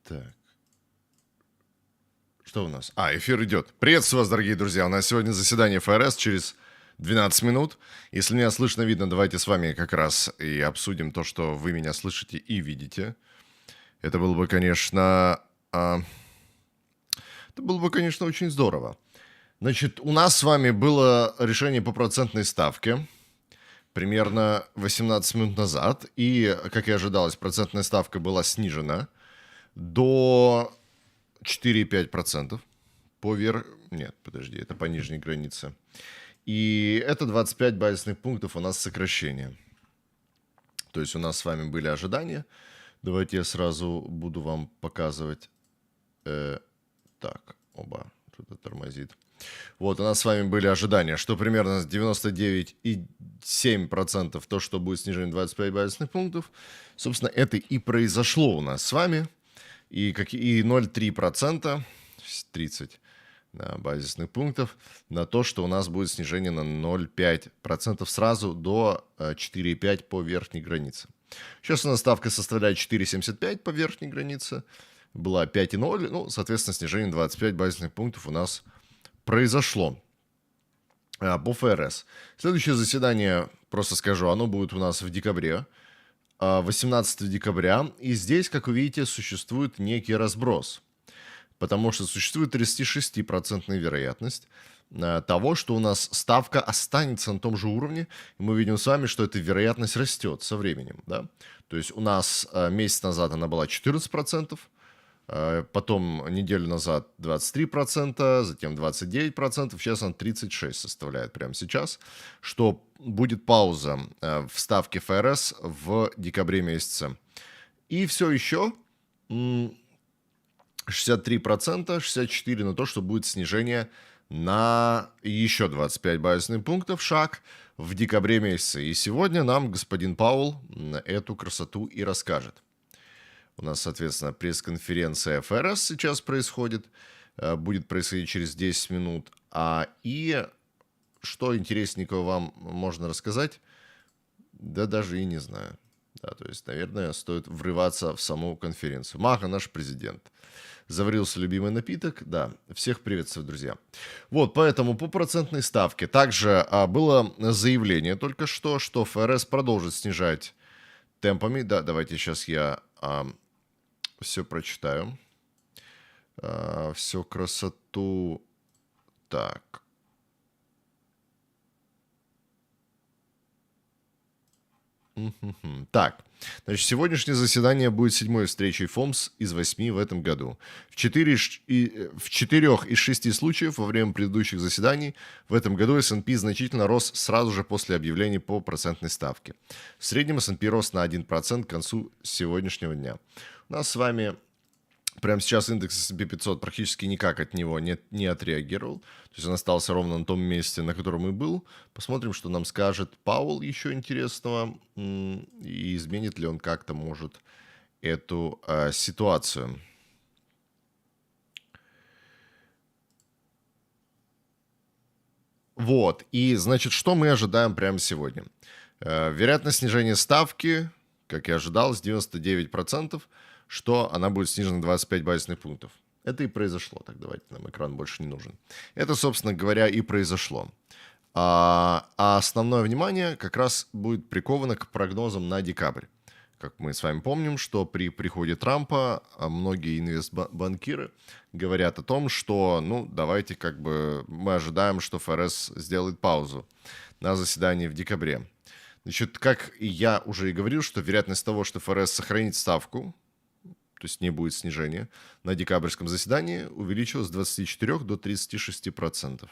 Так. Что у нас? Эфир идет. Приветствую вас, дорогие друзья. У нас сегодня заседание ФРС через 12 минут. Если меня слышно, видно, давайте с вами как раз и обсудим то, что вы меня слышите и видите. Это было бы, конечно, очень здорово. Значит, у нас с вами было решение по процентной ставке примерно 18 минут назад. И, как и ожидалось, процентная ставка была снижена до 4,5%. Нет, подожди, это по нижней границе. И это 25 базисных пунктов у нас сокращение. То есть у нас с вами были ожидания. Давайте я сразу буду вам показывать. Что-то тормозит. Вот, у нас с вами были ожидания, что примерно 99,7% то, что будет снижение 25 базисных пунктов. Собственно, это и произошло у нас с вами. И 0,3%, 30 базисных пунктов, на то, что у нас будет снижение на 0,5% сразу до 4,5% по верхней границе. Сейчас у нас ставка составляет 4,75 по верхней границе. Была 5,0, ну, соответственно, снижение 25 базисных пунктов у нас произошло по ФРС. Следующее заседание, просто скажу, оно будет у нас в декабре, 18 декабря. И здесь, как вы видите, существует некий разброс. Потому что существует 36% вероятность того, что у нас ставка останется на том же уровне. И мы видим с вами, что эта вероятность растет со временем. Да? То есть у нас месяц назад она была 14%. Потом неделю назад 23%, затем 29%, сейчас она 36% составляет прямо сейчас, что будет пауза в ставке ФРС в декабре месяце. И все еще 63%, 64% на то, что будет снижение на еще 25 базисных пунктов, шаг в декабре месяце. И сегодня нам господин Пауэлл эту красоту и расскажет. У нас, соответственно, пресс-конференция ФРС сейчас происходит. Будет происходить через 10 минут. И что интересненького вам можно рассказать? Да даже и не знаю. Да, то есть, наверное, стоит врываться в саму конференцию. Маха, наш президент. Заварился любимый напиток. Да, всех приветствую, друзья. Вот, поэтому по процентной ставке. Также было заявление только что ФРС продолжит снижать темпами. Да, давайте сейчас я... все прочитаю. Всю красоту. Так. Так. Значит, сегодняшнее заседание будет 7-й встречей ФОМС из 8 в этом году. В 4 из 6 случаев во время предыдущих заседаний в этом году S&P значительно рос сразу же после объявления по процентной ставке. В среднем S&P рос на 1% к концу сегодняшнего дня. У нас с вами прямо сейчас индекс S&P 500 практически никак от него не отреагировал. То есть он остался ровно на том месте, на котором и был. Посмотрим, что нам скажет Пауэлл еще интересного. И изменит ли он как-то, может, эту ситуацию. Вот. И, значит, что мы ожидаем прямо сегодня? Вероятность снижения ставки, как и ожидалось, 99%. Что она будет снижена на 25 базисных пунктов. Это и произошло. Так, давайте, нам экран больше не нужен. Это, собственно говоря, и произошло. А основное внимание как раз будет приковано к прогнозам на декабрь. Как мы с вами помним, что при приходе Трампа многие инвестбанкиры говорят о том, что, давайте мы ожидаем, что ФРС сделает паузу на заседании в декабре. Значит, как и я уже и говорил, что вероятность того, что ФРС сохранит ставку, то есть не будет снижения, на декабрьском заседании увеличилась с 24 до 36%.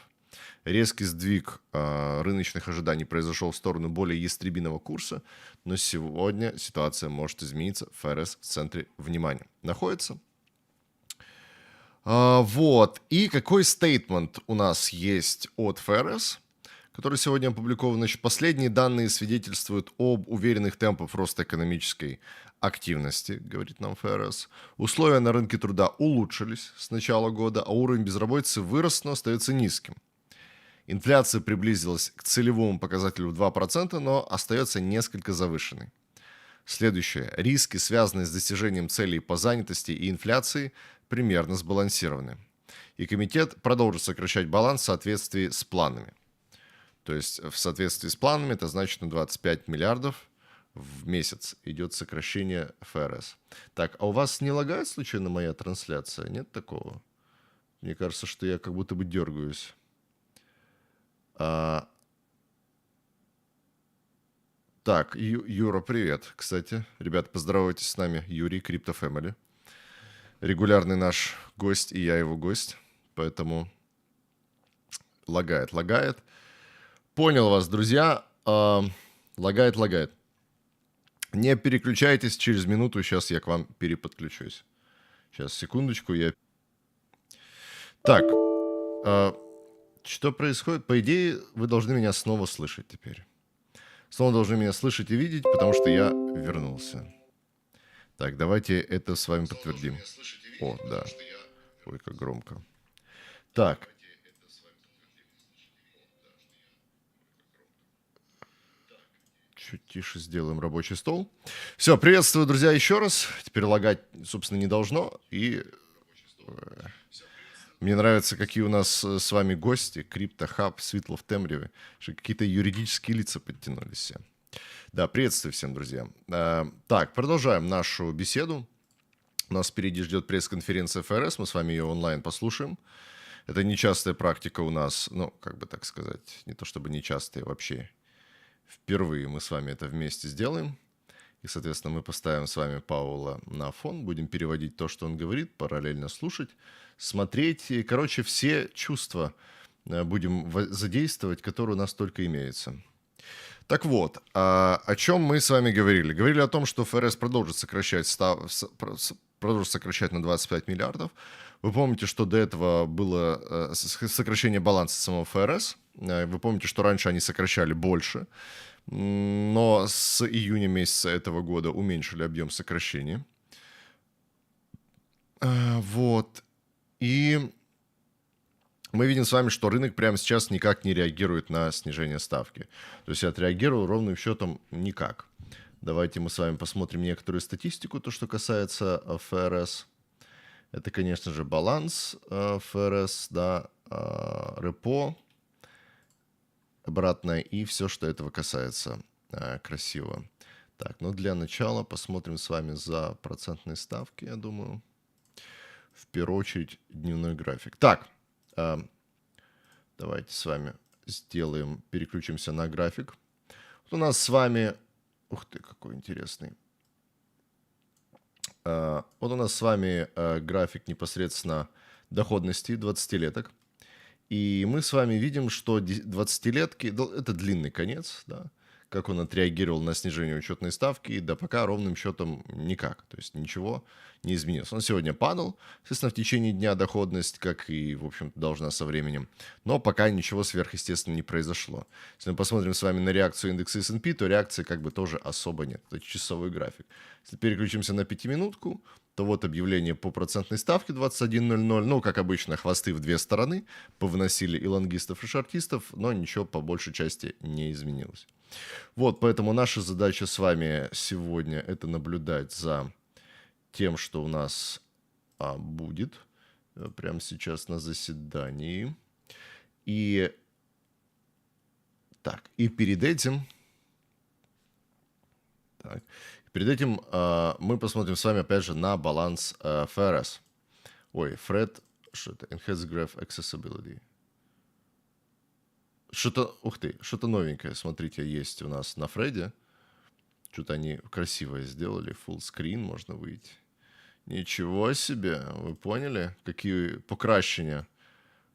Резкий сдвиг рыночных ожиданий произошел в сторону более ястребиного курса, но сегодня ситуация может измениться. ФРС в центре внимания находится. Вот. И какой стейтмент у нас есть от ФРС, который сегодня опубликован? Значит, последние данные свидетельствуют об уверенных темпах роста экономической активности, говорит нам ФРС. Условия на рынке труда улучшились с начала года, а уровень безработицы вырос, но остается низким. Инфляция приблизилась к целевому показателю в 2%, но остается несколько завышенной. Следующее. Риски, связанные с достижением целей по занятости и инфляции, примерно сбалансированы. И комитет продолжит сокращать баланс в соответствии с планами. То есть в соответствии с планами это значит на 25 миллиардов в месяц идет сокращение ФРС. Так, а у вас не лагает случайно моя трансляция? Нет такого? Мне кажется, что я как будто бы дергаюсь. Так, Юра, привет, кстати. Ребята, поздоровайтесь с нами. Юрий, Crypto Family. Регулярный наш гость, и я его гость. Поэтому лагает. Понял вас, друзья. Лагает. Не переключайтесь, через минуту сейчас я к вам переподключусь. Сейчас, секундочку, Так, что происходит? По идее, вы должны меня снова слышать теперь. Снова должны меня слышать и видеть, потому что я вернулся. Так, давайте это с вами подтвердим. О, да. Ой, как громко. Так. Чуть тише сделаем рабочий стол. Все, приветствую, друзья, еще раз. Теперь лагать, собственно, не должно. И мне нравится, какие у нас с вами гости. Криптохаб, Светло в темряве. Какие-то юридические лица подтянулись все. Да, приветствую всем, друзья. Так, продолжаем нашу беседу. У нас впереди ждет пресс-конференция ФРС. Мы с вами ее онлайн послушаем. Это нечастая практика у нас. Ну, как бы так сказать. Не то чтобы нечастая, вообще. Впервые мы с вами это вместе сделаем. И, соответственно, мы поставим с вами Пауэлла на фон. Будем переводить то, что он говорит, параллельно слушать, смотреть. И, короче, все чувства будем задействовать, которые у нас только имеются. Так вот, о чем мы с вами говорили? Говорили о том, что ФРС продолжит сокращать на 25 миллиардов. Вы помните, что до этого было сокращение баланса самого ФРС. Вы помните, что раньше они сокращали больше, но с июня месяца этого года уменьшили объем сокращения. Вот. И мы видим с вами, что рынок прямо сейчас никак не реагирует на снижение ставки. То есть отреагировал ровным счетом никак. Давайте мы с вами посмотрим некоторую статистику, то, что касается ФРС. Это, конечно же, баланс ФРС, да, репо, обратное и все, что этого касается. Красиво. Так, ну для начала посмотрим с вами за процентные ставки, я думаю. В первую очередь дневной график. Так, давайте с вами переключимся на график. Вот у нас с вами... Ух ты, какой интересный. Вот у нас с вами график непосредственно доходности 20-леток. И мы с вами видим, что 20-летки, это длинный конец, да, как он отреагировал на снижение учетной ставки, да пока ровным счетом никак, то есть ничего не изменилось. Он сегодня падал, естественно, в течение дня доходность, как и, в общем-то, должна со временем, но пока ничего сверхъестественного не произошло. Если мы посмотрим с вами на реакцию индекса S&P, то реакции как бы тоже особо нет, это часовой график. Если переключимся на 5-минутку, то вот объявление по процентной ставке 21.00. Ну, как обычно, хвосты в две стороны повыносили и лонгистов, и шортистов, но ничего по большей части не изменилось. Вот, поэтому наша задача с вами сегодня – это наблюдать за тем, что у нас будет прямо сейчас на заседании. И перед этим... Перед этим мы посмотрим с вами, опять же, на баланс ФРС. Фред, что это? Enhanced Graph Accessibility. Что-то новенькое, смотрите, есть у нас на Фреде. Что-то они красивое сделали, full screen, можно выйти. Ничего себе, вы поняли, какие покращения?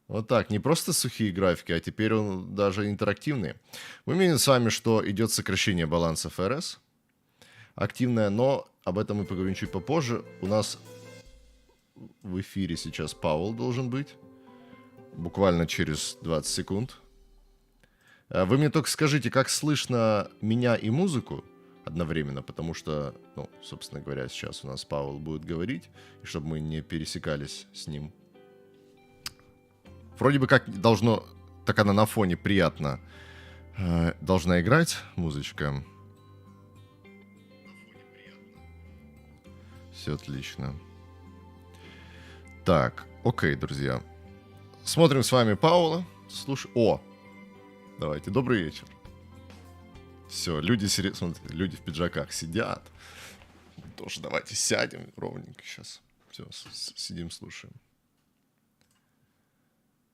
Вот так, не просто сухие графики, а теперь он даже интерактивный. Мы видим с вами, что идет сокращение баланса ФРС. Активная, но об этом мы поговорим чуть попозже. У нас в эфире сейчас Пауэлл должен быть. Буквально через 20 секунд. Вы мне только скажите, как слышно меня и музыку одновременно, потому что, собственно говоря, сейчас у нас Пауэлл будет говорить, и чтобы мы не пересекались с ним. Вроде бы как должно, так она на фоне приятно должна играть, музычка. Все отлично. Так, окей, друзья. Смотрим с вами Пауэлла. О! Давайте, добрый вечер. Все, смотрите, люди в пиджаках сидят. Тоже давайте сядем ровненько сейчас. Все, сидим, слушаем.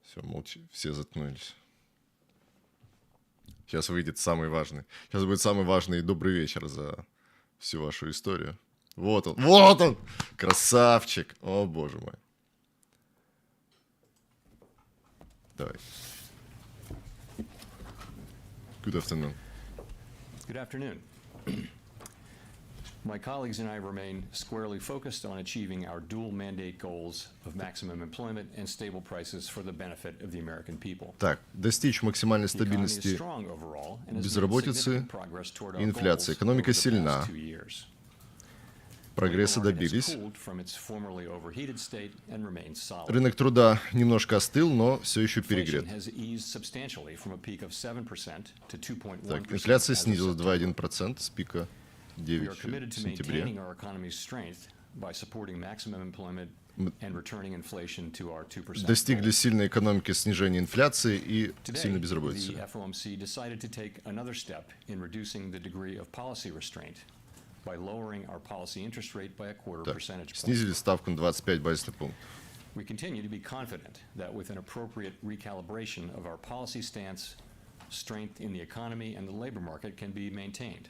Все, молчи, все заткнулись. Сейчас выйдет самый важный. Сейчас будет самый важный добрый вечер за всю вашу историю. Вот он, вот он! Красавчик! О, боже мой. Давай. Good afternoon. Good afternoon. My colleagues and I remain squarely focused on achieving our dual mandate goals of maximum employment and stable prices for the benefit of the American people. Так, достичь максимальной стабильности безработицы и инфляции. Экономика сильна. Прогресса добились. Рынок труда немножко остыл, но все еще перегрет. Так, инфляция снизилась 2,1% с пика 9 в сентябре. Достигли сильной экономики снижения инфляции и сильной безработицы. Так, снизили ставку на 25 базисных пунктов. We continue to be confident that with an appropriate recalibration of our policy stance, strength in the economy and the labor market can be maintained,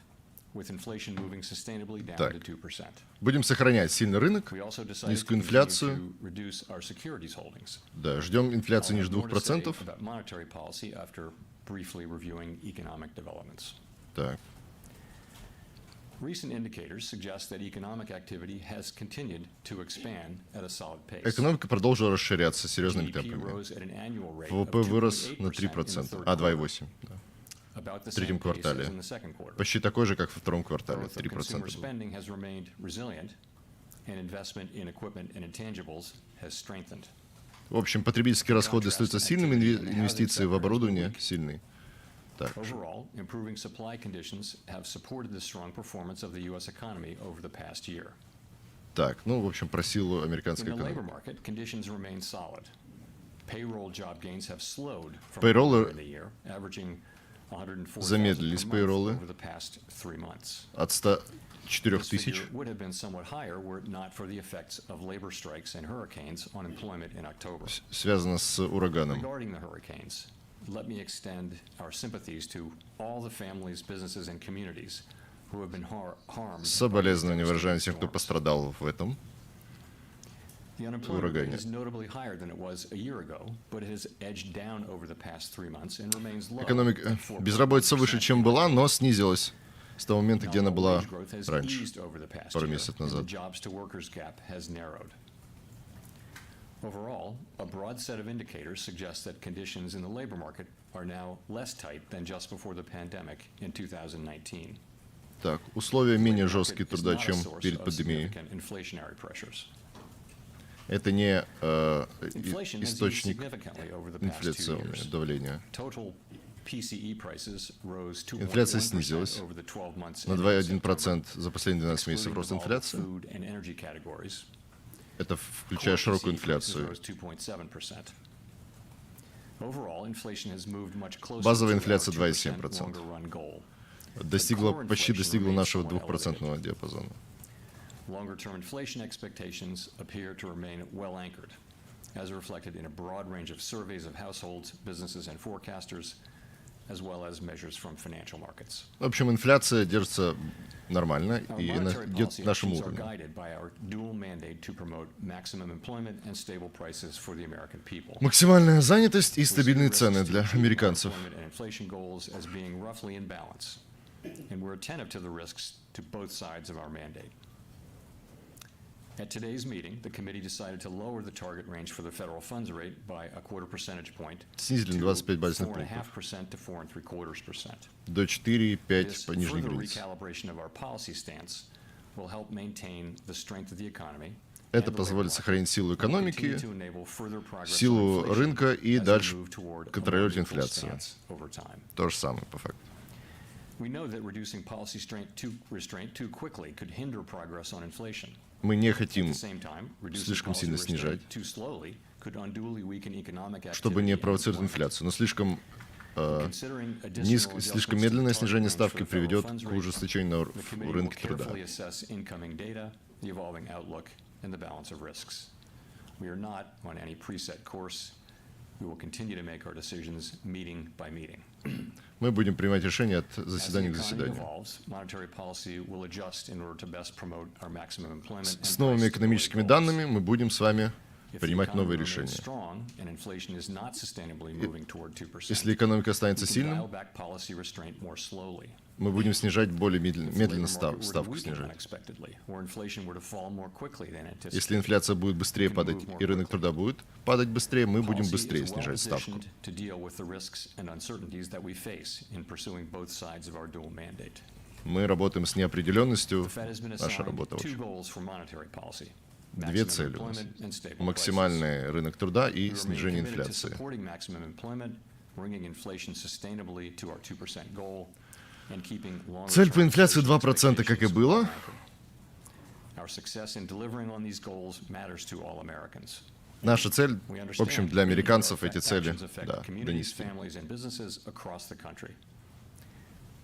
with inflation moving sustainably down to 2%. Будем сохранять сильный рынок, We also decided низкую to инфляцию. continue to reduce our securities holdings. Да, ждем инфляцию ниже 2%. About monetary policy after briefly reviewing economic developments. Так. Recent indicators suggest that economic activity has continued to expand at a solid pace. Экономика продолжила расширяться серьезными GDP темпами. rose at an annual rate ВВП of вырос 2.8% на in the 3%, third а quarter, 2,8%. Да. about the В третьем same pace as квартале. in the second quarter. Почти такой же, как во втором квартале, Growth of consumer 3%. spending has remained resilient, and investment in equipment and intangibles has strengthened. В общем, потребительские расходы остаются сильными, инвестиции в оборудование сильные. Так. Overall, improving supply conditions have supported the strong performance of the U.S. economy over the past year. Так, ну, в общем, про силу In американской the labor экономики. market, conditions remain solid. Payroll job gains have slowed from Пейроллы earlier in the year, averaging 104,000 замедлились, per month пейроллы. over the past 3 months. От 104 This тысяч. figure would have been somewhat higher were it not for the effects of labor strikes and hurricanes on employment in October. Связано с ураганом. Regarding the hurricanes, let me extend our sympathies to all the families, businesses, and communities who have been harmed. Соболезнования выражаем всем, кто пострадал в этом. The unemployment rate урагане. is notably higher than it was a year ago, but it has edged down over the past 3 months and remains low. Экономика, at 4.1%. безработица выше, чем была, но снизилась с того момента, где она Nominal была wage growth has раньше, eased over the past пару year, месяцев and the назад. jobs to workers gap has narrowed. Overall, a broad set of indicators suggests that conditions in the labor market are now less tight than just before the pandemic in 2019. Так, условия менее жесткие Market is труда, not a чем source перед of пандемией. significant inflationary pressures. Это не Inflation has eased источник significantly over the past 2 инфляционного years. давления. Total PCE prices rose 2.1% Инфляция снизилась over the 12 months на ending September, 2,1% за последние 12 месяцев excluding рост the volatile инфляции. food and energy categories. Это включая Core широкую PCE prices инфляцию. rose 2.7%. Overall, inflation has moved much closer Базовая to our инфляция 2% 2,7%. longer run goal. Почти достигла нашего 2% диапазона. Longer-term inflation expectations appear to remain well anchored, as reflected in a broad range of surveys of households, businesses, and forecasters, as well as measures from financial markets. В общем, инфляция держится нормально Our и monetary идет policy к нашему actions are уровню. guided by our dual mandate to promote maximum employment and stable prices for the American people. Максимальная занятость и We see стабильные the цены risks to для achieving американцев. employment and inflation goals as being roughly in balance, and we're attentive to the risks to both sides of our mandate. At today's meeting, the committee decided to lower the target range for the federal funds rate by a quarter percentage point Снизили на to 25 базисных пунктов. 4.5% to 4.75%. До 4,5 This по нижней further границе. recalibration of our policy stance will help maintain the strength of the economy. Это позволит сохранить силу экономики, силу силу рынка и дальше контролировать инфляцию. инфляцию. То же самое, по факту. We know that reducing policy restraint too quickly could hinder progress on inflation. Мы не At хотим the same time, reducing слишком policy сильно снижать, restraint too slowly could unduly weaken economic чтобы не activity and провоцировать employment. инфляцию. Но слишком Considering additional слишком adjustments to медленное the target снижение range for ставки the federal приведет funds к rate, ужесточению the в committee will рынке труда. carefully assess incoming data, the evolving outlook, and the balance of risks. We are not on any preset course. We will continue to make our decisions meeting by meeting. Мы будем принимать решения от As the заседания к economy заседанию. evolves, monetary policy will adjust in order to best promote our maximum employment and С новыми price экономическими stability goals. данными мы будем с вами If the принимать economy новые remains решения. strong and inflation is not sustainably moving toward 2%, Если экономика we останется can dial сильным, back policy restraint more slowly. мы будем снижать более медленно If the labor market ставку were to weaken снижать. unexpectedly, or inflation were to fall more quickly than anticipated, Если инфляция будет быстрее падать и рынок труда будет падать быстрее, мы будем policy быстрее is well снижать ставку. positioned to deal with the risks and uncertainties that we face in pursuing both sides of our dual mandate. Мы работаем с неопределенностью. The Fed has been Наша assigned работа two очень. goals for monetary policy: Две maximum цели у нас. employment and stable prices. Максимальный рынок труда и We remain снижение committed to инфляции. supporting maximum employment, bringing inflation sustainably to our 2% goal, and keeping Цель по longer-term инфляции inflation 2%, как и expectations было. anchored. Our success in delivering on these goals matters to all Americans. Наша цель, We в общем, understand для that американцев our эти цели, actions affect да, communities, донести. families, and businesses across the country.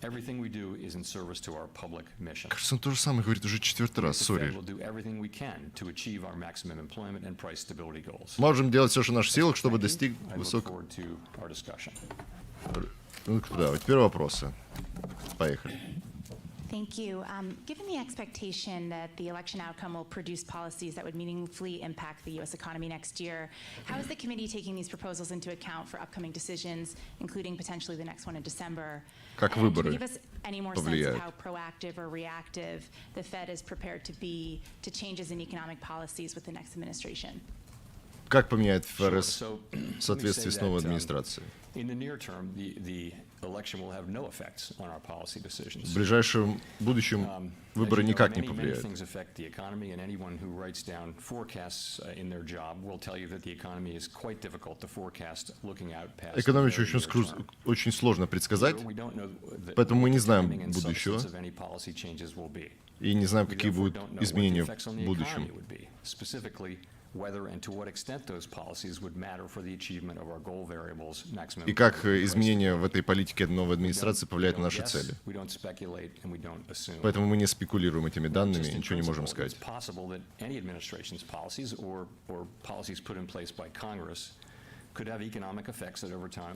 Everything we do is in service to our public mission. Кажется, он то же самое говорит уже четвертый раз, The Fed сори. will do everything we can to achieve our maximum employment and price stability goals. Можем делать все, что в наших силах, чтобы Thank you. достичь I look высокого... forward to our discussion. Ну, да, вот теперь вопросы. Поехали. Thank you. Given the expectation that the election outcome will produce policies that would meaningfully impact the U.S. economy next year, how is the committee taking these proposals into account for upcoming decisions, including potentially the next one in December? Как And выборы can you give us any more sense повлияют? of how proactive or reactive the Fed is prepared to be to changes in economic policies with the next administration? Как поменяет Sure. ФРС So, в соответствии let me с say новой that, администрацией? In the near term, the election will have no effects on our policy decisions. В ближайшем будущем выборы As you know, никак не many повлияют. things affect the economy, and anyone who writes down forecasts in their job will tell you that the economy is quite difficult to forecast looking out past the Экономику very очень, near term. очень сложно предсказать, We don't know поэтому мы не знаем the timing and будущего substance of any policy changes will be. и не знаем, We какие therefore будут don't know what the изменения effects on в the будущем. economy would be. Specifically, whether and to what extent those policies would matter for the achievement of our goal variables, maximum И как employment and price изменения в этой политике новой We администрации don't- повлияют на we don't наши guess, цели. we don't speculate, and we don't assume. Поэтому мы не спекулируем этими данными, Just in ничего не можем principle, сказать. It's possible that any administration's policies or policies put in place by Congress could have economic effects that over time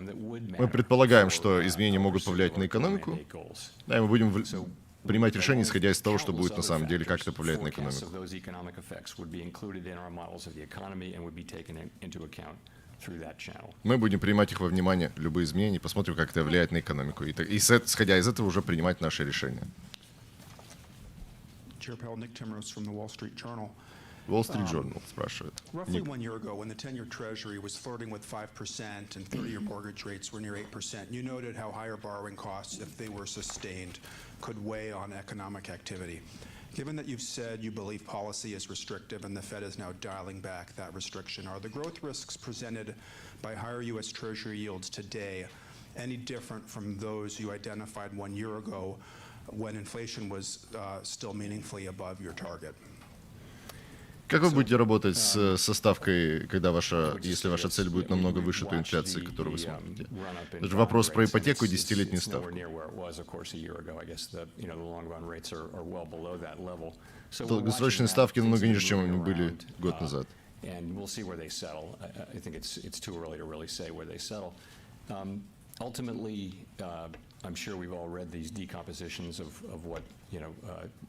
that would matter Мы предполагаем, for, что изменения our могут pursuit повлиять of на our экономику, mandate goals. да, и мы будем So, принимать решения, исходя из того, что countless будет на other самом деле, как это factors, повлияет на forecasts экономику. of those economic effects would be included in our models of the economy and would be taken into account through that channel. Мы будем принимать их во внимание, любые изменения, посмотрим, как это влияет на экономику. И исходя из этого уже принимать наши решения. Chair Powell, Nick Timrose from the Wall Street Journal. Wall Street Journal спрашивает. Roughly 1 year ago, when the 10-year Treasury was flirting with 5% and 30-year mortgage rates were near 8%, you noted how higher borrowing costs, if they were sustained, could weigh on economic activity. Given that you've said you believe policy is restrictive and the Fed is now dialing back that restriction, are the growth risks presented by higher U.S. Treasury yields today any different from those you identified 1 year ago when inflation was still meaningfully above your target? Как вы будете работать со ставкой, когда если ваша цель будет намного выше той инфляции, которую вы смотрите? Это же вопрос про ипотеку и десятилетнюю ставку. Долгосрочные ставки намного ниже, чем они были год назад. And we'll see where they settle. I think it's too early to really say where they settle. Ultimately, I'm sure we've all read these decompositions of what,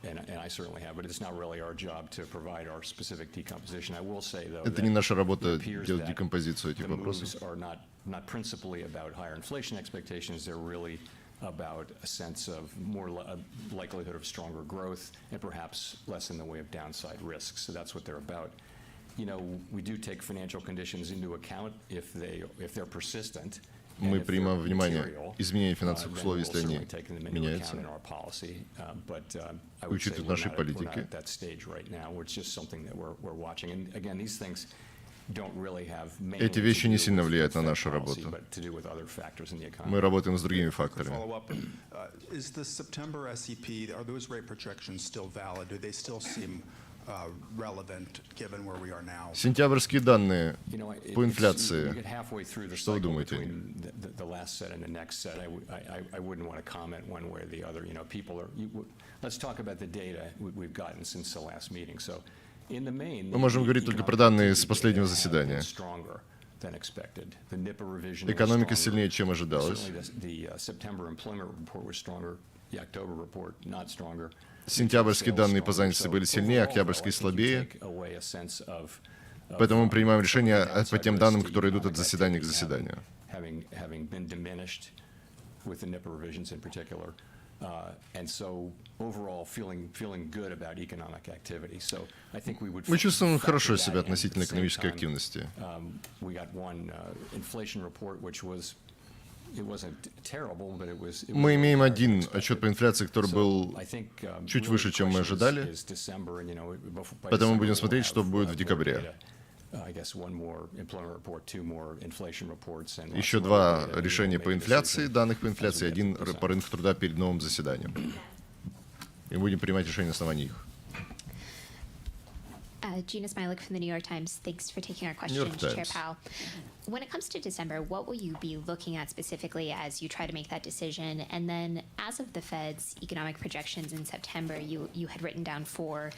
and I certainly have, but it's not really our job to provide our specific decomposition. I will say, though, Это не наша работа it appears делать that декомпозицию этих the вопросов. moves are not principally about higher inflation expectations. They're really about a sense of more likelihood of stronger growth and perhaps less in the way of downside risks. So that's what they're about. We do take financial conditions into account if they're persistent. Мы принимаем во внимание изменения финансовых условий, если они меняются, учитывая нашей политики. Эти вещи не сильно влияют на нашу работу. Мы работаем с другими факторами. Is the September SEP, are those rate projections still valid? Do they still seem relevant given where we are now? Сентябрьские данные по инфляции. Что вы думаете? Мы можем говорить только про данные с последнего заседания. Экономика сильнее, чем ожидалось. Сентябрьские данные по занятости были сильнее, октябрьские слабее. Поэтому мы принимаем решения по тем данным, которые идут от заседания к заседанию. Мы чувствуем хорошо себя относительно экономической активности. Мы имеем один отчет по инфляции, который был чуть выше, чем мы ожидали. Поэтому мы будем смотреть, что будет в декабре. Еще два решения по инфляции, данных по инфляции, один по рынку труда перед новым заседанием. И будем принимать решения на основании их. Gina Smilik from the New York Times. Thanks for taking our questions, Chair Powell. When it comes to December, what will you be looking at specifically as you try to make that decision? And then as of the Fed's economic projections in September, you had written down 4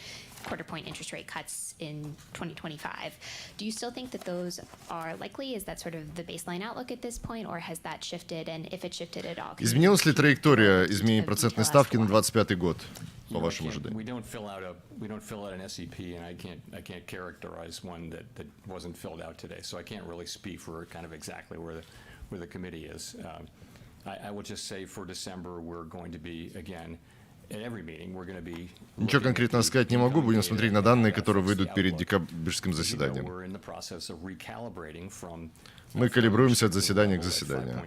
quarter-point interest rate cuts in 2025. Do you still think that those are likely? Is that sort of the baseline outlook at this point, or has that shifted? And if it shifted at all, изменилась ли траектория изменения процентной ставки на 2025 год, по вашим ожиданиям? We don't fill out an SEP, and I can't characterize one that wasn't filled out today. So I can't really speak for kind of exactly where the committee is. I will just say for December we're going to be again. Ничего конкретного сказать не могу. Будем смотреть на данные, которые выйдут перед декабрьским заседанием. Мы калибруемся от заседания к заседанию.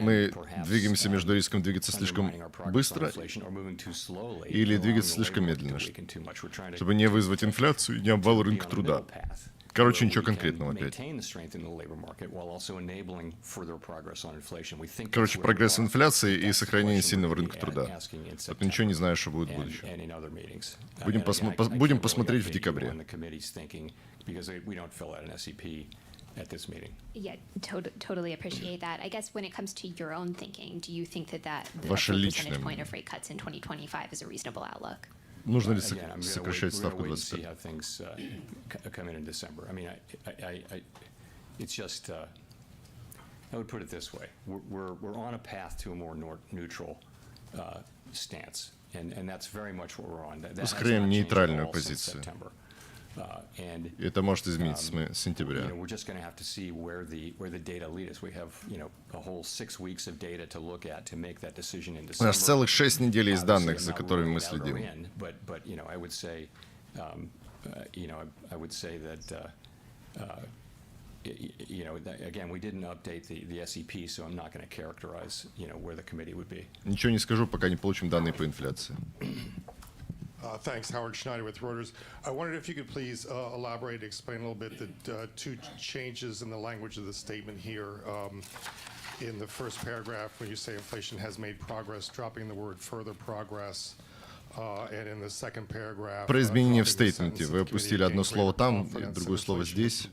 Мы двигаемся между риском двигаться слишком быстро или двигаться слишком медленно, чтобы не вызвать инфляцию и не обвал рынка труда. Короче, ничего конкретного опять. Короче, прогресс в инфляции и сохранение сильного рынка труда. Так ничего не знаю, что будет в будущем. Будем посмотреть в декабре. At this meeting. Yeah, totally appreciate that. I guess when it comes to your own thinking, do you think that the Ваше percentage личное point of rate cuts in 2025 is a reasonable outlook? Нужно ли сокращать ставку 25? It's just, I would put it this way: we're on a path to a more neutral stance, and that's very much what we're on. Ускоряем нейтральную позицию. И это может измениться с сентября. У нас целых 6 недель из данных, за которыми мы следим. Ничего не скажу, пока не получим данные по инфляции. Thanks, Howard Schneider with Reuters. I wondered if you could please elaborate, explain a little bit the 2 changes in the language of the statement here. In the first paragraph, when you say inflation has made progress, dropping the word further progress. And in the second paragraph, про изменение в стейтменте. Вы опустили одно слово там, другое слово здесь.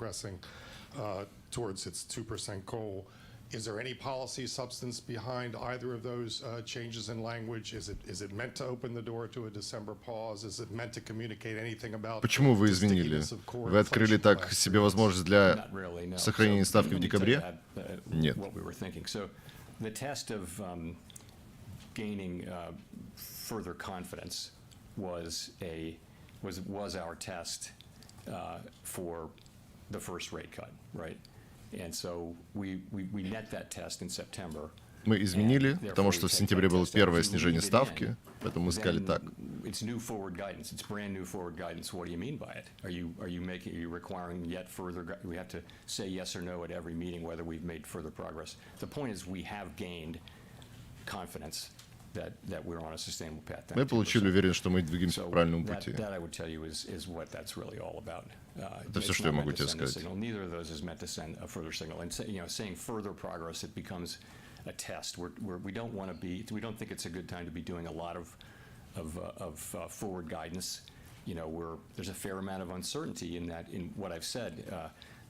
Towards its 2% goal. Is there any policy substance behind either of those changes in language? Is it meant to open the door to a December pause? Is it meant to communicate anything about? Почему вы изменили? Вы открыли так себе возможность для сохранения ставки в декабре? Нет. So the test of gaining further confidence was our test for the first rate cut, right? And so we met that test in September. Мы изменили, потому что в сентябре было первое снижение ставки, поэтому мы сказали так. it's new forward guidance. It's brand new forward guidance. What do you mean by it? Are you requiring yet further? We have to say yes or no at every meeting whether we've made further progress. The point is we have gained confidence that we're on a sustainable path. Мы получили уверенность, что мы двигаемся по правильному пути. That I would tell you is what that's really all about. Это все, что я могу тебе сказать. Neither of those is meant to send a further signal. And saying further progress, it becomes a test. We don't want to be. We don't think it's a good time to be doing a lot of forward guidance. There's a fair amount of uncertainty in what I've said.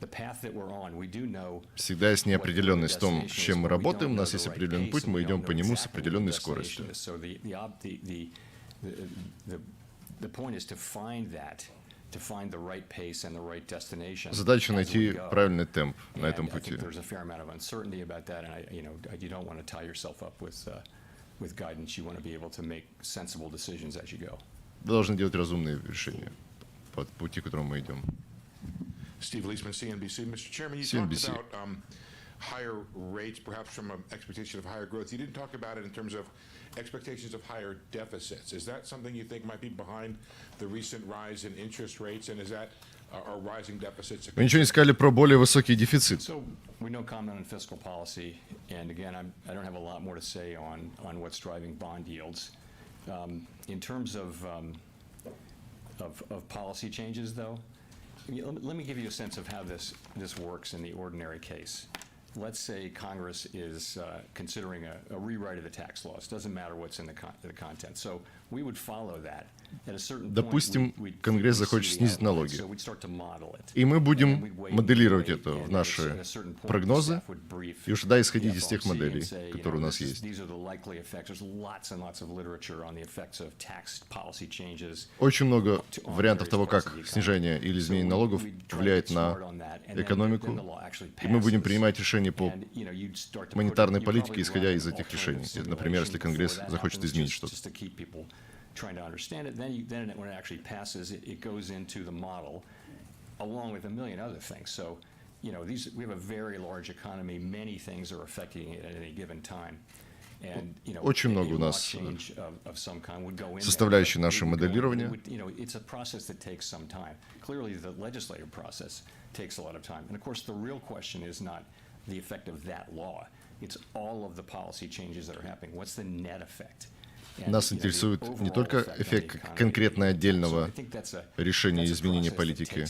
The path that we're on, we do know. Всегда есть неопределенность в том, с чем мы работаем. У нас есть определенный путь, мы идем по нему с определенной скоростью. So the point is to find that. Задача найти правильный темп на этом пути. Вы должны делать разумные решения по пути, к которому мы идем. Steve Leisman, CNBC. Mr. Chairman, you CNBC. talked about higher rates, perhaps from an expectation of higher growth. You didn't talk about it in terms of expectations of higher deficits. Is that something you think might be behind the recent rise in interest rates, and is that are rising deficits? Вы ничего не сказали про более высокий дефицит. So we don't comment on fiscal policy, and again, I don't have a lot more to say on what's driving bond yields. In terms of policy changes, though, let me give you a sense of how this works in the ordinary case. Let's say Congress is considering a rewrite of the tax laws. Doesn't matter what's in the content. So we would follow that. At a certain point, Допустим, Конгресс захочет снизить налоги. So we'd start to model it. И мы будем моделировать это в наши прогнозы и уж да, исходить из тех моделей, которые у нас есть. Очень много вариантов того, как снижение или изменение налогов влияет на экономику, и мы будем принимать решения по монетарной политике, исходя из этих решений. Например, если Конгресс захочет изменить что-то. Trying to understand it, then when it actually passes, it goes into the model, along with a million other things. So, we have a very large economy. Many things are affecting it at any given time. And, очень много у нас составляющих нашего моделирования. It's a process that takes some time. Clearly, the legislative process takes a lot of time. And of course, the real question is not the effect of that law. It's all of the policy changes that are happening. What's the net effect? Нас интересует не только эффект конкретно отдельного решения и изменения политики,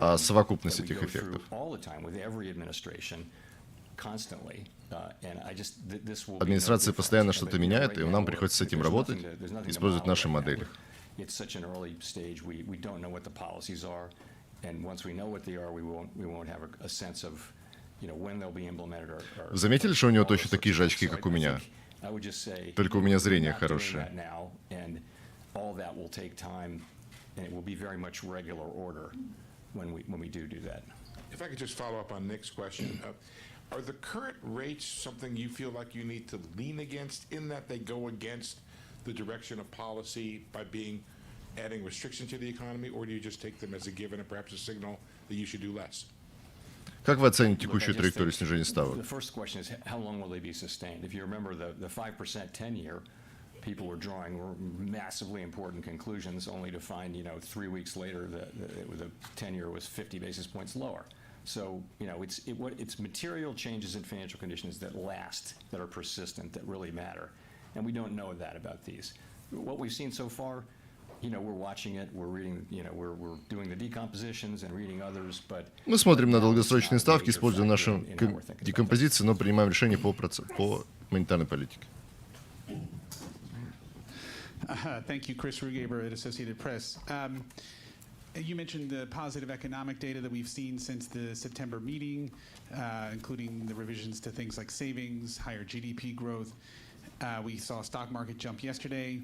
а совокупность этих эффектов. Администрация постоянно что-то меняет, и нам приходится с этим работать, использовать наши модели. Вы заметили, что у него точно такие же очки, как у меня? Только у меня зрение хорошее. If I could just follow up on Nick's question, are the current rates something you feel like you need to lean against in that they go against the direction of policy by adding restriction to the economy, or do you just take them as a given and perhaps a signal that you should do less? Как вы оцените текущую траекторию снижения ставок? The first question is how long will they be sustained? If you remember the 5% 10-year, people were drawing massively important conclusions, only to find 3 weeks later the 10-year was 50 basis points lower. So it's material changes in financial conditions that last, that are persistent, that really matter, and we don't know that about these. What we've seen so far. We're watching it, we're reading, we're doing the decompositions and reading others, but мы смотрим на долгосрочные ставки, используем нашу декомпозицию, но принимаем решения по монетарной политике. Thank you, Chris Rugaber at Associated Press. You mentioned the positive economic data that we've seen since the September meeting, including the revisions to things like savings, higher GDP growth. We saw a stock market jump yesterday.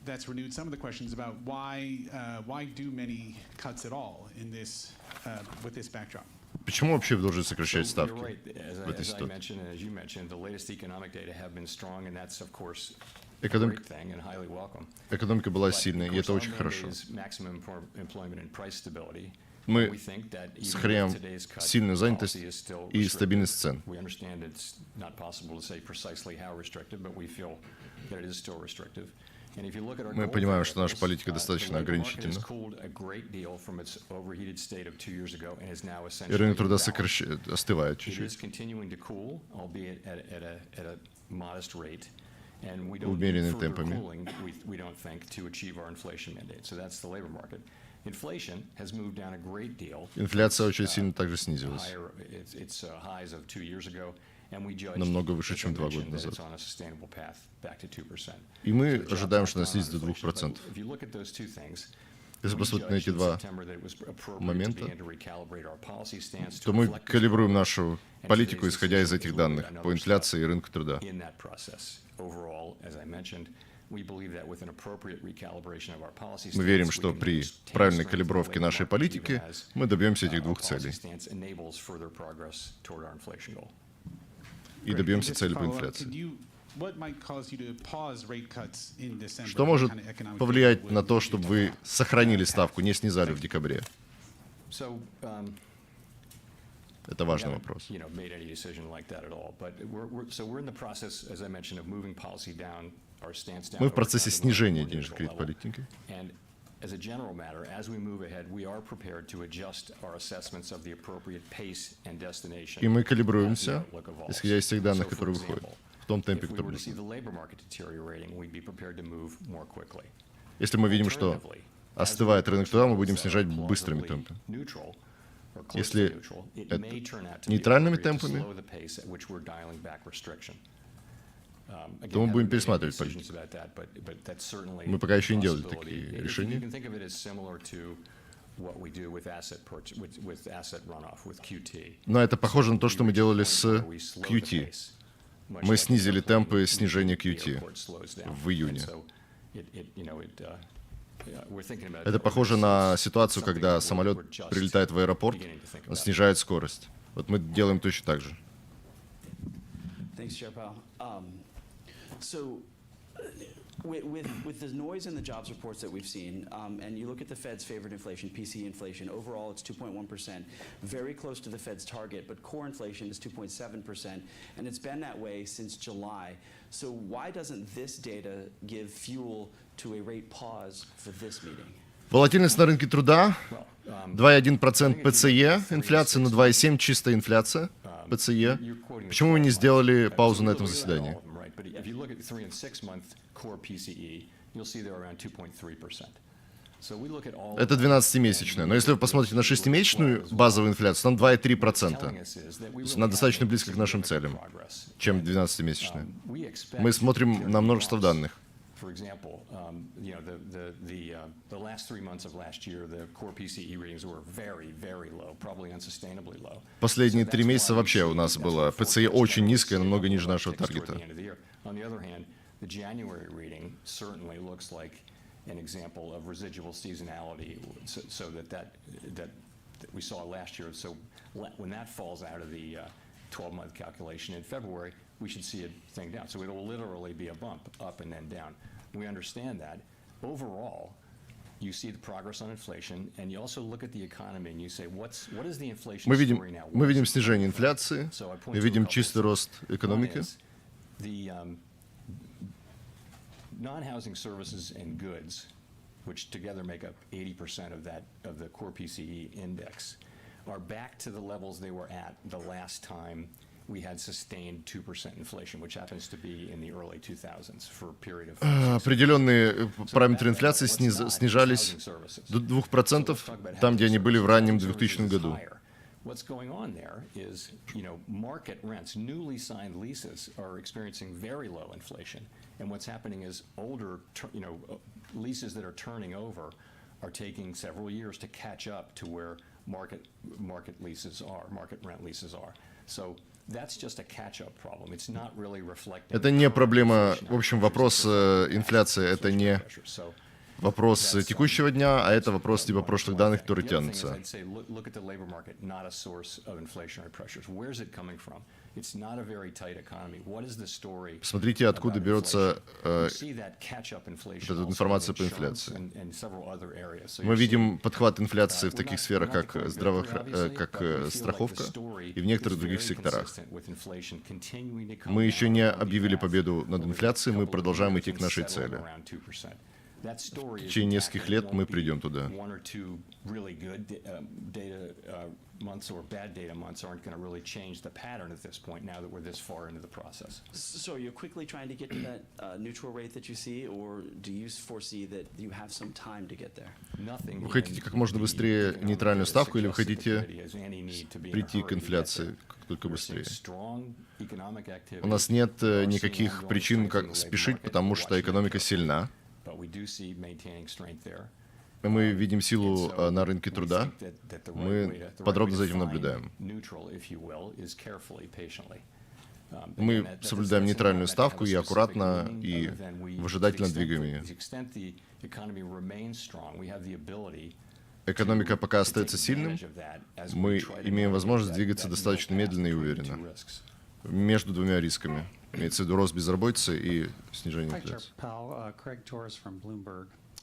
That's renewed some of the questions about why do many cuts at all in this with this backdrop. Почему вообще должны сокращать ставки в этой ситуации? Экономика была сильной, и это очень хорошо. Мы сохраняем сильную занятость и стабильность цен. Мы понимаем, что наша политика достаточно ограничительна. И рынок труда остывает чуть-чуть. Умеренными темпами. Инфляция очень сильно также снизилась. Намного выше, чем 2 года назад. И мы ожидаем, что она снизится до 2%. Если посмотреть на эти два момента, то мы калибруем нашу политику, исходя из этих данных по инфляции и рынку труда. Мы верим, что при правильной калибровке нашей политики мы добьемся этих двух целей. И добьемся цели по инфляции. Что может повлиять на то, чтобы вы сохранили ставку, не снизали в декабре? Это важный вопрос. Мы в процессе снижения денежной кредитной политики. И мы калибруемся, исходя из тех данных, которые выходят, в том темпе, который будет. Если мы видим, что остывает рынок труда, мы будем снижать быстрыми темпами. Если это нейтральными темпами, то мы будем пересматривать политику. Мы пока еще не делали такие решения. Но это похоже на то, что мы делали с QT. Мы снизили темпы снижения QT в июне. Это похоже на ситуацию, когда самолет прилетает в аэропорт, он снижает скорость. Вот мы делаем точно так же. So, with the noise in the jobs reports that we've seen, and you look at the Fed's favorite inflation, PCE inflation, overall it's 2.1%, very close to the Fed's target, but core inflation is 2.7%, and it's been that way since July. So why doesn't this data give fuel to a rate pause for this meeting? Волатильность на рынке труда, 2,1% ПЦЕ, инфляция, но 2,7% чистая инфляция, ПЦЕ. Почему вы не сделали паузу на этом заседании? Это 12-месячная. Но если вы посмотрите на 6-месячную базовую инфляцию, там 2,3%. То есть она достаточно близко к нашим целям, чем 12-месячная. Мы смотрим на множество данных. Последние 3 месяца вообще у нас было ПЦЕ очень низкое, намного ниже нашего таргета. An example of residual seasonality, so that we saw last year. So when that falls out of the 12-month calculation in February, we should see a thing down. So it'll literally be a bump up and then down. We understand that. Overall, you see the progress on inflation, and you also look at the economy and you say, what is the inflation story now? Мы видим снижение инфляции, мы видим чистый рост экономики. Non-housing services and goods, which together make up 80% of the core PCE index, are back to the levels they were at the last time we had sustained 2% inflation, which happens to be in the early 2000s for a period of. Определенные параметры инфляции снижались до 2%, там, где они были в раннем 2000 году. What's going on there is, market rents, newly signed leases are experiencing very low inflation. And what's happening is older, leases that are turning over are taking several years to catch up to where market leases are, market rent leases are. So that's just a catch-up problem. It's not really reflecting. Это не проблема, в общем, вопрос инфляции, это не вопрос текущего дня, а это вопрос типа прошлых данных, которые тянутся. Смотрите, откуда берется эта информация по инфляции. Мы видим подхват инфляции в таких сферах, как страховка и в некоторых других секторах. Мы еще не объявили победу над инфляцией, мы продолжаем идти к нашей цели. В течение нескольких лет мы придем туда. So you're quickly trying to get to that neutral rate that you see, or do you foresee that you have some time to get there? Вы хотите как можно быстрее нейтральную ставку или вы хотите прийти к инфляции как только быстрее? У нас нет никаких причин как спешить, потому что экономика сильна. Мы видим силу на рынке труда. Мы подробно за этим наблюдаем. Мы соблюдаем нейтральную ставку и аккуратно и выжидательно двигаем ее. Экономика пока остается сильным. Мы имеем возможность двигаться достаточно медленно и уверенно между двумя рисками. Имеется в виду рост безработицы и снижение инфляции.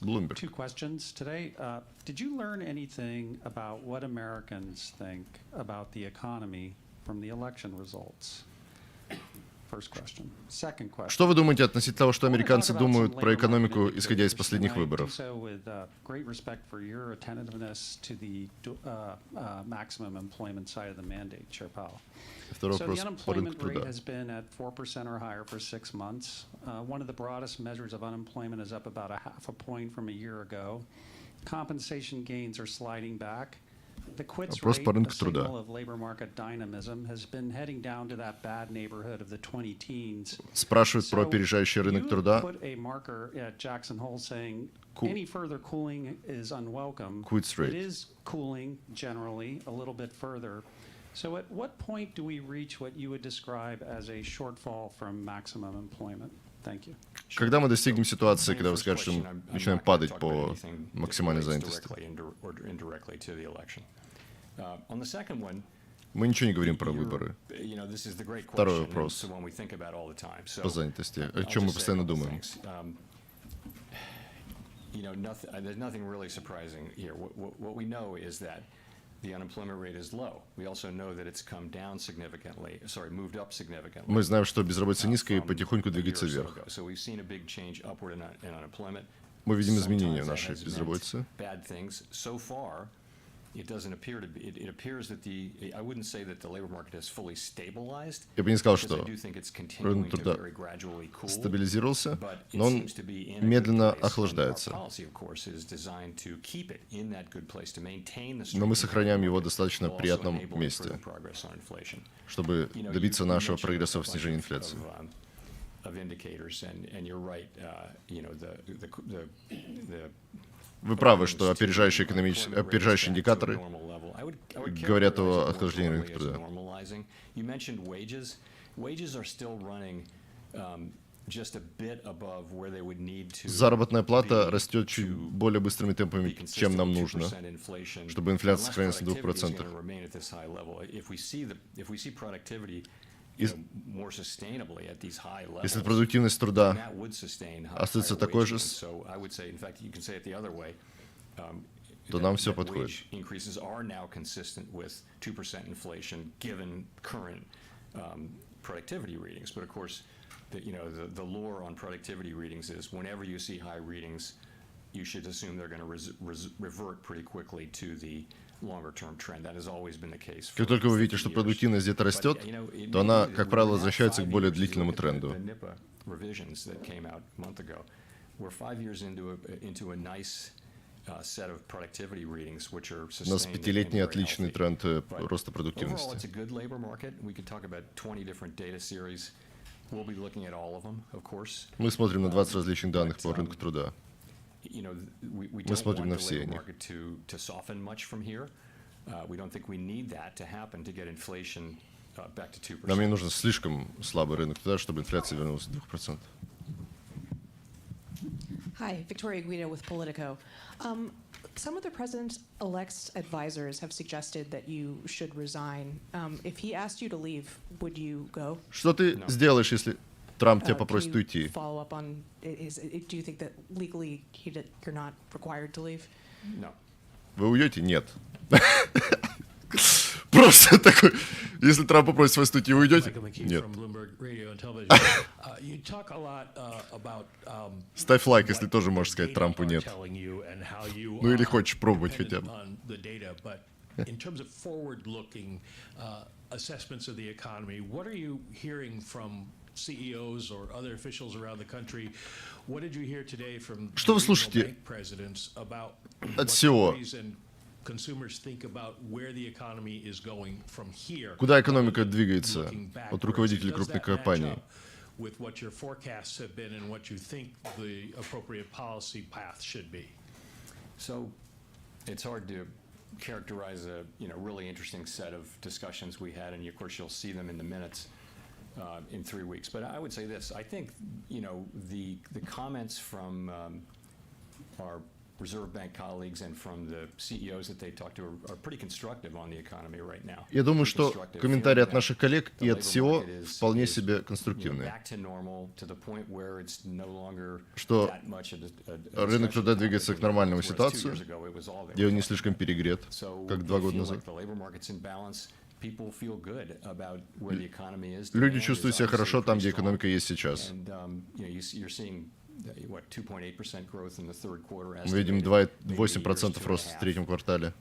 Bloomberg. Two questions today. Did you learn anything about what Americans think about the economy from the election results? First question. Second question. Что вы думаете относительно того, что американцы думают про экономику, исходя из последних выборов? Второй вопрос по рынку труда. Has been at 4% or higher for 6 months. One of the broadest measures of unemployment is up about a half a point from a year ago. Compensation gains are sliding back. The quits rate, a signal of labor market dynamism, has been heading down to that bad neighborhood of the 20 teens. Спрашивают про опережающий рынок труда. Put a marker at Jackson Hole saying any further cooling is unwelcome. Quits rate. It is cooling generally a little bit further. So at what point do we reach what you would describe as a shortfall from maximum employment? Thank you. Когда мы достигнем ситуации, когда вы скажете, что мы начинаем падать по максимальной занятости? Мы ничего не говорим про выборы. Второй вопрос по занятости. О чем мы постоянно думаем? Мы знаем, что безработица низкая и потихоньку двигается вверх. Мы видим изменения в нашей безработице. Я бы не сказал, что рынок труда стабилизировался, но он медленно охлаждается. Но мы сохраняем его в достаточно приятном месте, чтобы добиться нашего прогресса в снижении инфляции. Вы правы, что опережающие индикаторы говорят о охлаждении рынка труда. Заработная плата растет чуть более быстрыми темпами, чем нам нужно, чтобы инфляция сохранилась на 2%. Если продуктивность труда остается такой же, то нам все подходит. Как только вы видите, что продуктивность где-то растет, то она, как правило, возвращается к более длительному тренду. У нас пятилетний отличный тренд роста продуктивности. Мы смотрим на 20 различных данных по рынку труда. Мы смотрим на все они. Нам не нужен слишком слабый рынок труда, чтобы инфляция вернулась до 2%. Hi, Victoria Guido with Politico. Some of the president-elect's advisors have suggested that you should resign. If he asked you to leave, would you go? Что ты сделаешь, если Трамп тебя попросит уйти? Follow up on, do you think that legally you're not required to leave? No. Вы уйдете? Нет. Просто такой, если Трамп попросит вас уйти, вы уйдете? Нет. Ставь лайк, если тоже можешь сказать Трампу нет. Ну или хочешь пробовать хотя бы. In terms of forward-looking assessments of the economy, what are you hearing from CEOs or other officials around the country? What did you hear today from Что вы слушаете bank presidents about от всего? Consumers think about where the economy is going from here? Куда экономика двигается от руководителей крупных компаний? With what your forecasts have been and what you think the appropriate policy path should be. So it's hard to characterize a really interesting set of discussions we had, and of course you'll see them in the minutes in 3 weeks. But I would say this: I think the comments from our Reserve Bank colleagues and from the CEOs that they talk to are pretty constructive on the economy right now. Я думаю, что комментарии от наших коллег и от всего вполне себе конструктивные. Что рынок туда двигается к нормальному ситуации, где он не слишком перегрет, как 2 года назад. Люди чувствуют себя хорошо там, где экономика есть сейчас. Мы видим 2,8% роста в третьем квартале.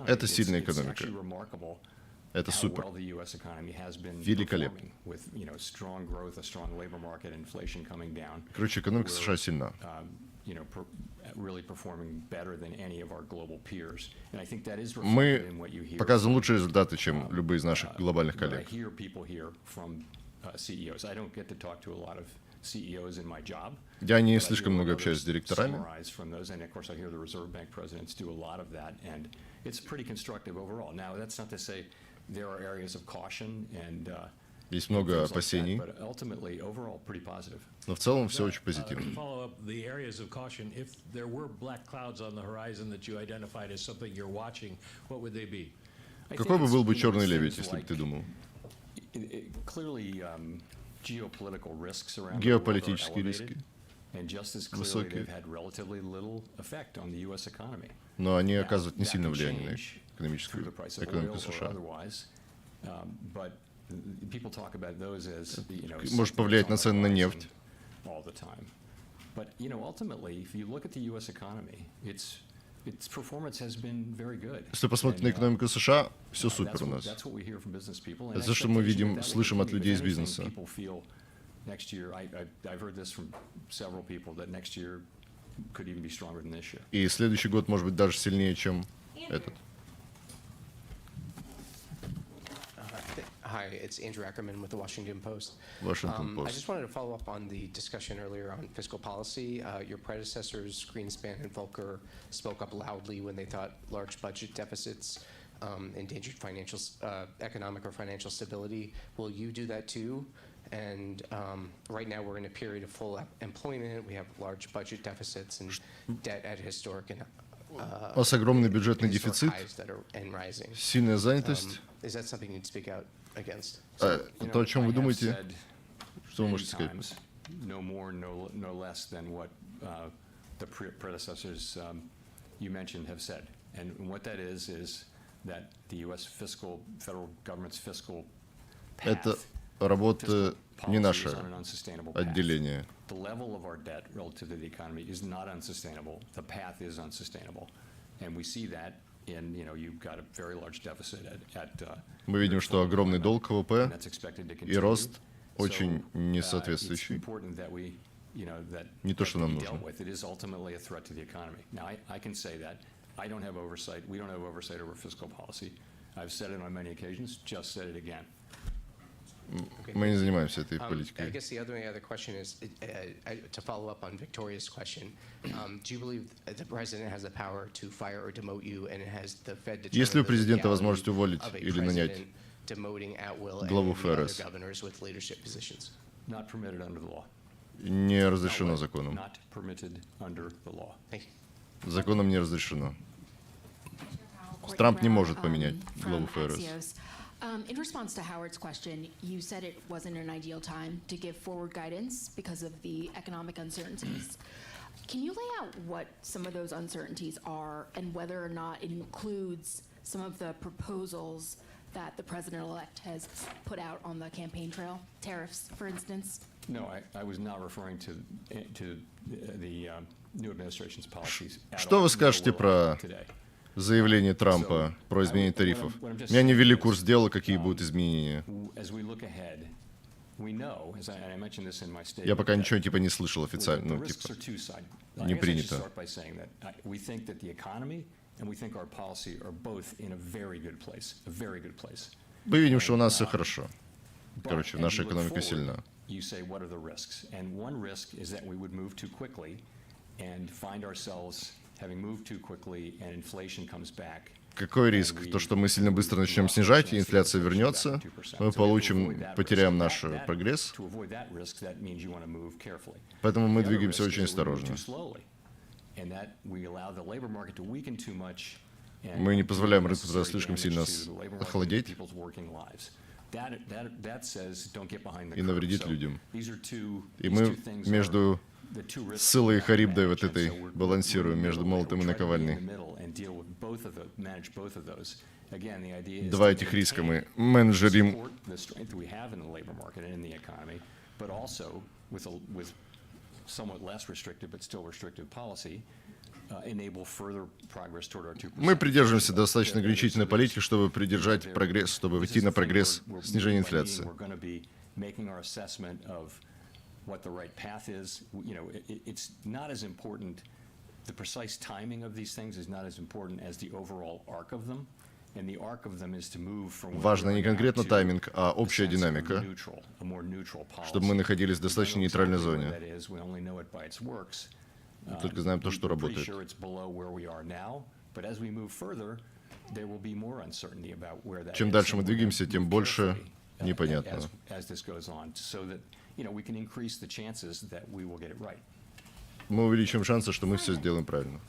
Это сильная экономика. Это супер. Великолепно. Короче, экономика США сильна. Мы показываем лучшие результаты, чем любые из наших глобальных коллег. Я не слишком много общаюсь с директорами. Есть много опасений, но в целом все очень позитивно. Какой бы был бы черный лебедь, если бы ты думал? Геополитические риски высокие, но они оказывают не сильное влияние на экономику США. Может повлиять на цены на нефть. Если посмотреть на экономику США, все супер у нас. Это то, что мы видим, слышим от людей из бизнеса. И следующий год может быть даже сильнее, чем этот. Hi, it's Andrew Ackerman with the Washington Post. Washington Post. I just wanted to follow up on the discussion earlier on fiscal policy. Your predecessors, Greenspan and Volcker, spoke up loudly when they thought large budget deficits endangered economic or financial stability. Will you do that too? And right now we're in a period of full employment. We have large budget deficits and debt at historic and у нас огромный бюджетный дефицит, сильная занятость. То, о чем вы думаете, что вы можете сказать? No more, no less than what the predecessors you mentioned have said. And what that is that the U.S. federal government's fiscal Это работа не наше отделение. The level of our debt relative to the economy is not unsustainable. The path is unsustainable. And we see that in, you've got a very large deficit at Мы видим, что огромный долг ВВП и рост очень несоответствующий. Не то, что нам нужно. It is ultimately a threat to the economy. Now, I can say that. I don't have oversight. We don't have oversight over fiscal policy. I've said it on many occasions, just said it again. Мы не занимаемся этой политикой. I guess the other question is to follow up on Victoria's question. Do you believe the president has the power to fire or demote you, and it has the Fed determined Есть ли у президента возможность уволить или нанять demoting at will главу and other ФРС? governors with leadership positions? Not permitted under the law. не разрешено законом. Not permitted under the law. Законом не разрешено. Трамп не может поменять главу ФРС. In response to Howard's question, you said it wasn't an ideal time to give forward guidance because of the economic uncertainties. Can you lay out what some of those uncertainties are and whether or not it includes some of the proposals that the president-elect has put out on the campaign trail, tariffs, for instance? No, I was not referring to the new administration's policies at all. Что вы скажете про заявление Трампа про изменение тарифов? Меня не ввели курс дела, какие будут изменения. Я пока ничего типа не слышал официально, ну, типа, не принято. Мы видим, что у нас все хорошо. Короче, наша экономика сильна. Какой риск? То, что мы сильно быстро начнем снижать, и инфляция вернется, мы потеряем наш прогресс. Поэтому мы двигаемся очень осторожно. Мы не позволяем рынку слишком сильно охладеть и навредить людям. И мы между Сциллой и Харибдой вот этой балансируем, между молотом и наковальней. Два этих риска мы менеджерим. Мы придерживаемся достаточно ограничительной политики, чтобы придержать прогресс, чтобы идти на прогресс снижения инфляции. What the right path is, you know, it's not as important. The precise timing of these things is not as important as the overall arc of them, and the arc of them is to move from. Важно не конкретно тайминг, а общая динамика, чтобы мы находились в достаточно нейтральной зоне. Мы только знаем то, что работает. Чем дальше мы двигаемся, тем больше непонятного. Мы увеличим шансы, что мы все сделаем правильно.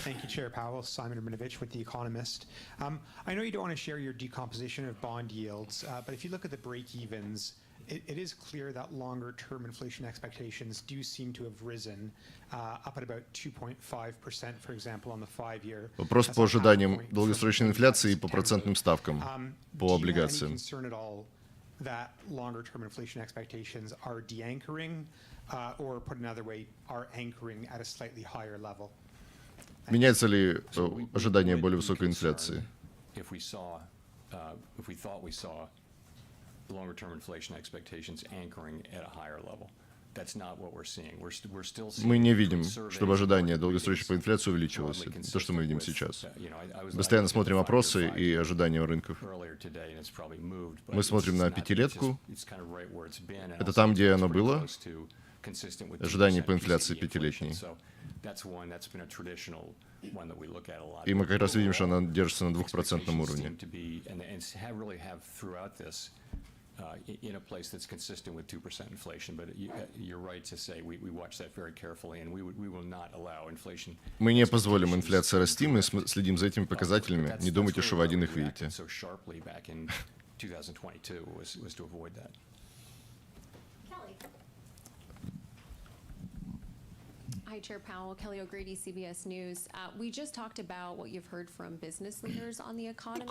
Thank you, Chair Powell. Simon Erminovich with The Economist. I know you don't want to share your decomposition of bond yields, but if you look at the break-evens, it is clear that longer-term inflation expectations do seem to have risen up at about 2.5%, for example, on the 5-year. Вопрос по ожиданиям долгосрочной инфляции и по процентным ставкам по облигациям. That longer-term inflation expectations are de-anchoring, or put another way, are anchoring at a slightly higher level? Меняется ли ожидание более высокой инфляции? If we thought we saw longer-term inflation expectations anchoring at a higher level. That's not what we're seeing. We're still seeing. Мы не видим, чтобы ожидание долгосрочной по инфляции увеличилось. Это то, что мы видим сейчас. Постоянно смотрим опросы и ожидания рынков. Мы смотрим на пятилетку. Это там, где оно было. Ожидание по инфляции пятилетней. И мы как раз видим, что она держится на 2% уровне. In a place that's consistent with 2% inflation, but you're right to say we watch that very carefully, and we will not allow inflation. Мы не позволим инфляции расти, мы следим за этими показателями. Не думайте, что вы один их видите. Hi, Chair Powell. Kelly O'Grady, CBS News. We just talked about what you've heard from business leaders on the economy.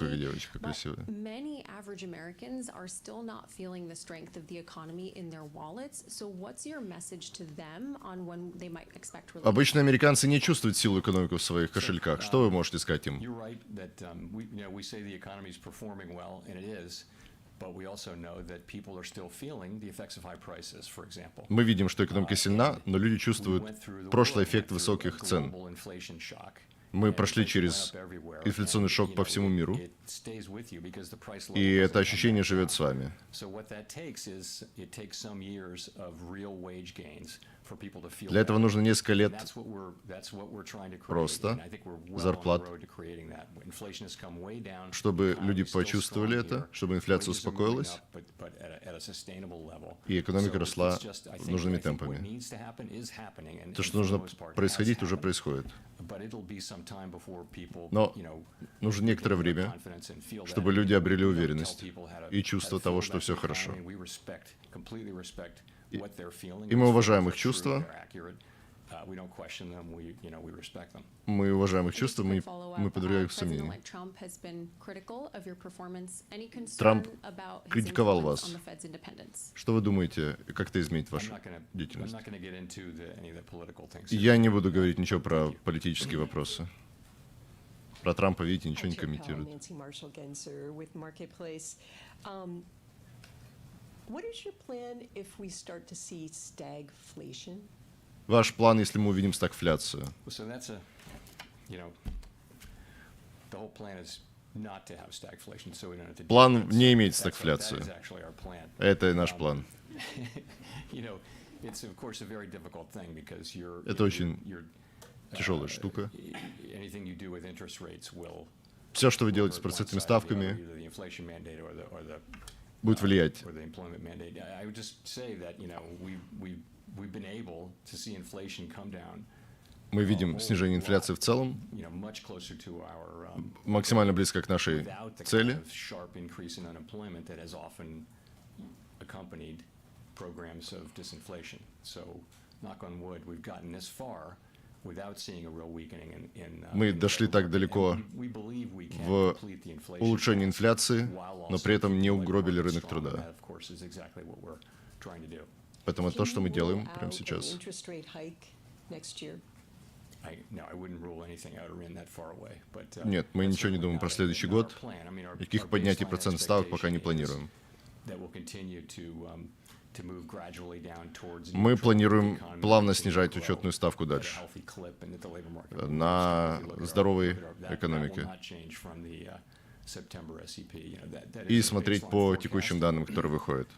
But many average Americans are still not feeling the strength of the economy in their wallets. So what's your message to them on when they might expect relief? Обычно американцы не чувствуют силу экономики в своих кошельках. Что вы можете сказать им? You're right that we say the economy is performing well, and it is. Мы видим, что экономика сильна, но люди чувствуют прошлый эффект высоких цен. Мы прошли через инфляционный шок по всему миру, и это ощущение живет с вами. Для этого нужно несколько лет роста зарплат, чтобы люди почувствовали это, чтобы инфляция успокоилась, и экономика росла нужными темпами. То, что нужно происходить, уже происходит. Но нужно некоторое время, чтобы люди обрели уверенность и чувство того, что все хорошо. И мы уважаем их чувства. Мы уважаем их чувства, мы подвергаем их сомнению. Трамп критиковал вас. Что вы думаете, как это изменит вашу деятельность? Я не буду говорить ничего про политические вопросы. Про Трампа, видите, ничего не комментирует. Ваш план, если мы увидим стагфляцию? План не иметь стагфляцию. Это наш план. Это очень тяжелая штука. Все, что вы делаете с процентными ставками, будет влиять. Мы видим снижение инфляции в целом, максимально близко к нашей цели. Мы дошли так далеко в улучшении инфляции, но при этом не угробили рынок труда. Поэтому это то, что мы делаем прямо сейчас. Нет, мы ничего не думаем про следующий год. Никаких поднятий процентных ставок пока не планируем. Мы планируем плавно снижать учетную ставку дальше на здоровой экономике и смотреть по текущим данным, которые выходят.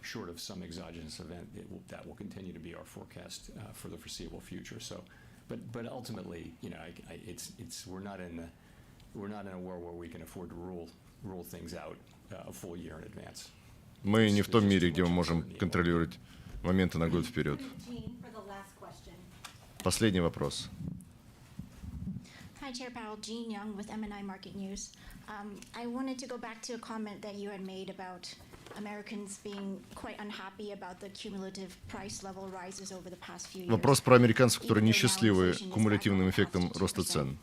Мы не в том мире, где мы можем контролировать моменты на год вперед. Последний вопрос. Hi, Chair Powell. Jean Young with MNI Market News. I wanted to go back to a comment that you had made about Americans being quite unhappy about the cumulative price level rises over the past few years. Вопрос про американцев, которые несчастливы кумулятивным эффектом роста цен.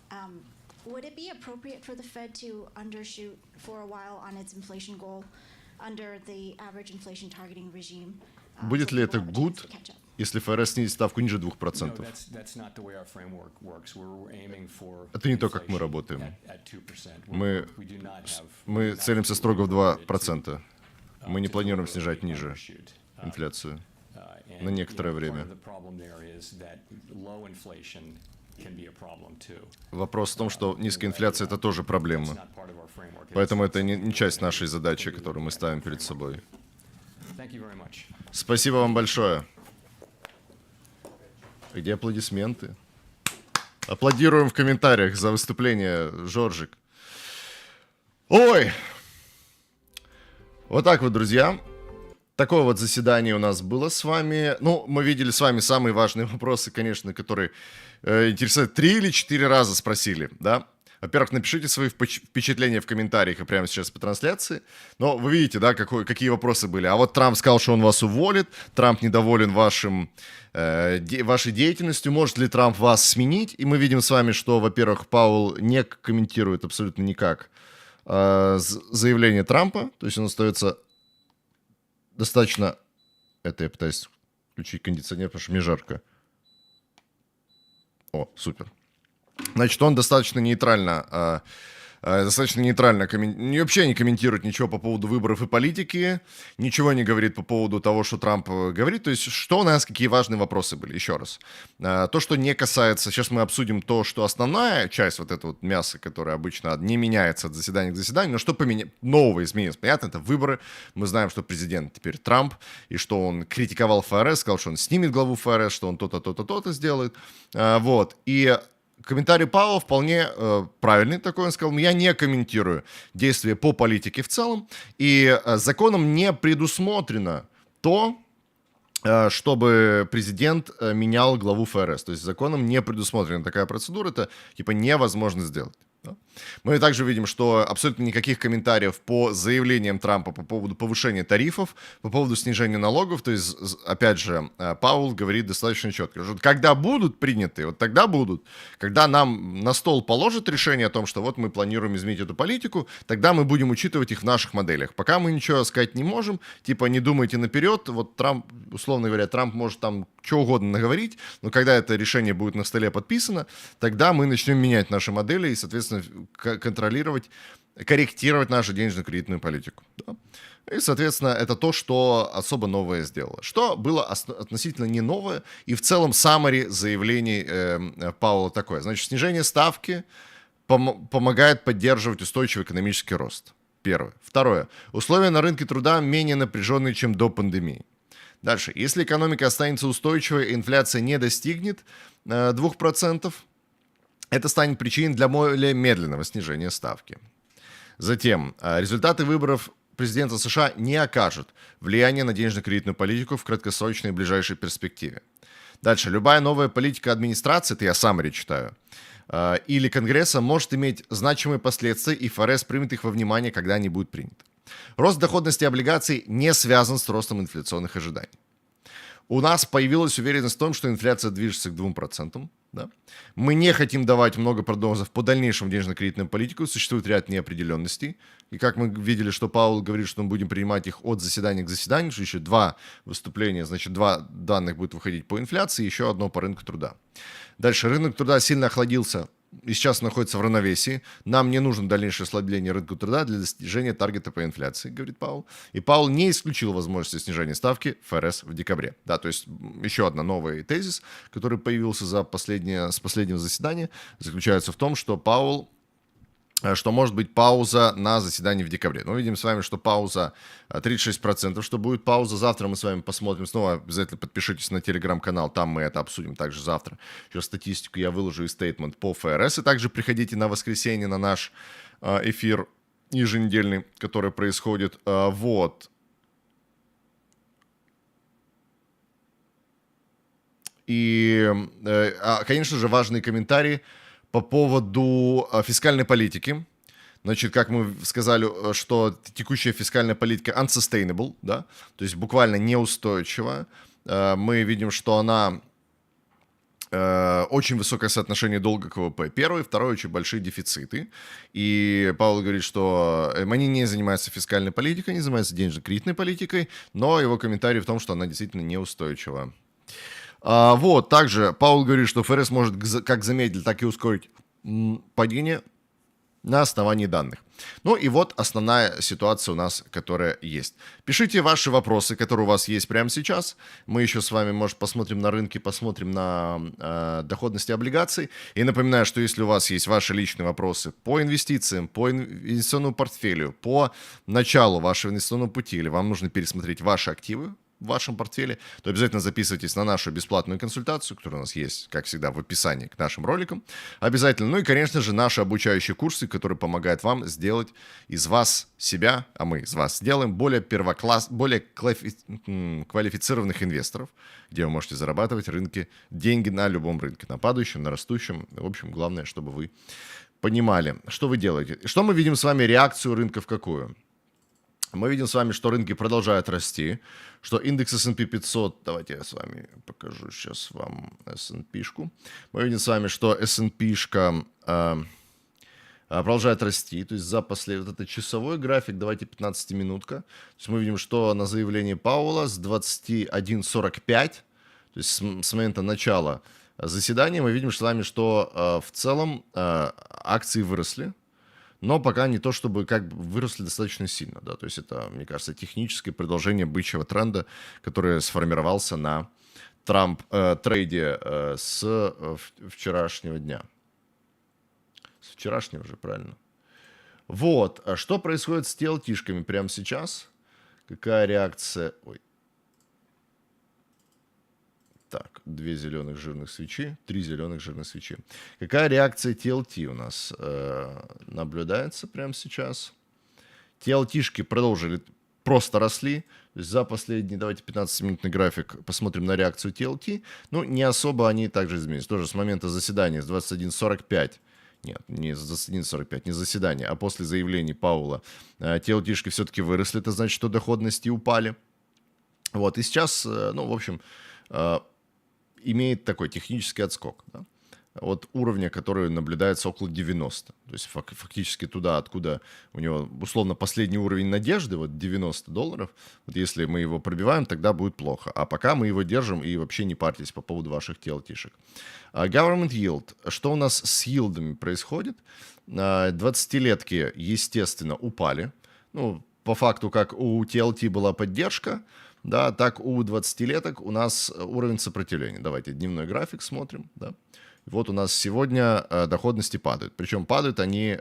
Would it be appropriate for the Fed to undershoot for a while on its inflation goal under the average inflation targeting regime? Будет ли это good, если ФРС снизит ставку ниже 2%? Это не то, как мы работаем. Мы целимся строго в 2%. Мы не планируем снижать ниже инфляцию на некоторое время. Вопрос в том, что низкая инфляция – это тоже проблема. Поэтому это не часть нашей задачи, которую мы ставим перед собой. Спасибо вам большое. Где аплодисменты? Аплодируем в комментариях за выступление, Жоржик. Ой! Вот так вот, друзья. Такое вот заседание у нас было с вами. Ну, мы видели с вами самые важные вопросы, конечно, которые интересуют. 3 или 4 раза спросили, да? Во-первых, напишите свои впечатления в комментариях и прямо сейчас по трансляции. Но вы видите, да, какие вопросы были. А вот Трамп сказал, что он вас уволит. Трамп недоволен вашей деятельностью. Может ли Трамп вас сменить? И мы видим с вами, что, во-первых, Пауэлл не комментирует абсолютно никак заявление Трампа. То есть он остается достаточно... Это я пытаюсь включить кондиционер, потому что мне жарко. О, супер. Значит, он достаточно нейтрально достаточно нейтрально, вообще не комментирует ничего по поводу выборов и политики, ничего не говорит по поводу того, что Трамп говорит. То есть что у нас, какие важные вопросы были, еще раз. То, что не касается, сейчас мы обсудим то, что основная часть, вот это вот мясо, которое обычно не меняется от заседания к заседанию, но что нового изменилось. Понятно, это выборы. Мы знаем, что президент теперь Трамп, и что он критиковал ФРС, сказал, что он снимет главу ФРС, что он то-то, то-то, то-то сделает. Вот. И комментарий Пауэлла вполне правильный такой. Он сказал, я не комментирую действия по политике в целом, и законом не предусмотрено то, чтобы президент менял главу ФРС. То есть законом не предусмотрена такая процедура, это типа невозможно сделать. Мы также видим, что абсолютно никаких комментариев по заявлениям Трампа по поводу повышения тарифов, по поводу снижения налогов. То есть, опять же, Пауэлл говорит достаточно четко, что когда будут приняты, вот тогда будут, когда нам на стол положат решение о том, что вот мы планируем изменить эту политику, тогда мы будем учитывать их в наших моделях. Пока мы ничего сказать не можем, типа не думайте наперед, вот Трамп, условно говоря, Трамп может там что угодно наговорить, но когда это решение будет на столе подписано, тогда мы начнем менять наши модели и, соответственно, контролировать, корректировать нашу денежно-кредитную политику. Да? И, соответственно, это то, что особо новое сделало. Что было относительно не новое, и в целом summary заявлений Пауэлла такое. Значит, снижение ставки помогает поддерживать устойчивый экономический рост. Первое. Второе. Условия на рынке труда менее напряженные, чем до пандемии. Дальше. Если экономика останется устойчивой, инфляция не достигнет 2%, это станет причиной для более медленного снижения ставки. Затем. Результаты выборов президента США не окажут влияния на денежно-кредитную политику в краткосрочной и ближайшей перспективе. Дальше. Любая новая политика администрации, это я summary читаю, или Конгресса может иметь значимые последствия, и ФРС примет их во внимание, когда они будут приняты. Рост доходности облигаций не связан с ростом инфляционных ожиданий. У нас появилась уверенность в том, что инфляция движется к 2%. Да? Мы не хотим давать много прогнозов по дальнейшему денежно-кредитную политику. Существует ряд неопределенностей. И как мы видели, что Пауэлл говорит, что мы будем принимать их от заседания к заседанию, что еще 2 выступления, значит, 2 данных будет выходить по инфляции, еще одно по рынку труда. Дальше. Рынок труда сильно охладился и сейчас находится в равновесии. Нам не нужно дальнейшее ослабление рынка труда для достижения таргета по инфляции, говорит Пауэлл. И Пауэлл не исключил возможности снижения ставки ФРС в декабре. Да, то есть еще один новый тезис, который появился с последнего заседания, заключается в том, что может быть пауза на заседании в декабре. Мы видим с вами, что пауза 36%, что будет пауза. Завтра мы с вами посмотрим. Снова обязательно подпишитесь на телеграм-канал, там мы это обсудим также завтра. Еще статистику я выложу и стейтмент по ФРС. И также приходите на воскресенье на наш эфир еженедельный, который происходит. Вот. И, конечно же, важные комментарии по поводу фискальной политики. Значит, как мы сказали, что текущая фискальная политика unsustainable, да, то есть буквально неустойчива. Мы видим, что она очень высокое соотношение долга к ВВП. Первое, второе, очень большие дефициты. И Пауэлл говорит, что они не занимаются фискальной политикой, они занимаются денежно-кредитной политикой, но его комментарий в том, что она действительно неустойчива. Вот, также Пауэлл говорит, что ФРС может как замедлить, так и ускорить падение на основании данных. Ну и вот основная ситуация у нас, которая есть. Пишите ваши вопросы, которые у вас есть прямо сейчас. Мы еще с вами, может, посмотрим на рынки, посмотрим на доходности облигаций. И напоминаю, что если у вас есть ваши личные вопросы по инвестициям, по инвестиционному портфелю, по началу вашего инвестиционного пути, или вам нужно пересмотреть ваши активы в вашем портфеле, то обязательно записывайтесь на нашу бесплатную консультацию, которая у нас есть, как всегда, в описании к нашим роликам. Обязательно. Ну и, конечно же, наши обучающие курсы, которые помогают вам сделать из вас себя, а мы из вас сделаем более квалифицированных инвесторов, где вы можете зарабатывать деньги на любом рынке, на падающем, на растущем. В общем, главное, чтобы вы понимали, что вы делаете. Что мы видим с вами, реакцию рынков какую? Мы видим с вами, что рынки продолжают расти, что индекс S&P 500, давайте я с вами покажу сейчас вам S&P-шку. Мы видим с вами, что S&P-шка продолжает расти, то есть за вот это часовой график, давайте 15-минутка. То есть мы видим, что на заявлении Пауэлла с 21.45, то есть с момента начала заседания, мы видим с вами, что в целом акции выросли. но пока не то, чтобы как бы выросли достаточно сильно. Да? То есть это, мне кажется, техническое продолжение бычьего тренда, который сформировался на трейде с вчерашнего дня. С вчерашнего же, правильно? Вот. А что происходит с TLT-шками прямо сейчас? Какая реакция? Ой. Так, 2 зеленых жирных свечи, 3 зеленых жирных свечи. Какая реакция TLT у нас наблюдается прямо сейчас? TLT-шки продолжили, просто росли. То есть за последний, давайте 15-минутный график посмотрим на реакцию TLT. Ну, не особо они также изменились. Тоже с момента заседания, с 21:45. Нет, не с 21:45, не заседание, а после заявлений Пауэлла. TLT-шки все-таки выросли, это значит, что доходности упали. Вот, и сейчас, ну, в общем, имеет такой технический отскок. Да? От уровня, который наблюдается около 90. То есть фактически туда, откуда у него условно последний уровень надежды, вот $90. Вот если мы его пробиваем, тогда будет плохо. А пока мы его держим и вообще не парьтесь по поводу ваших TLT-шек. Government yield. Что у нас с йилдами происходит? 20-летки, естественно, упали. Ну, по факту, как у TLT была поддержка, да, так у 20-леток у нас уровень сопротивления. Давайте дневной график смотрим. Да. Вот у нас сегодня доходности падают. Причем падают они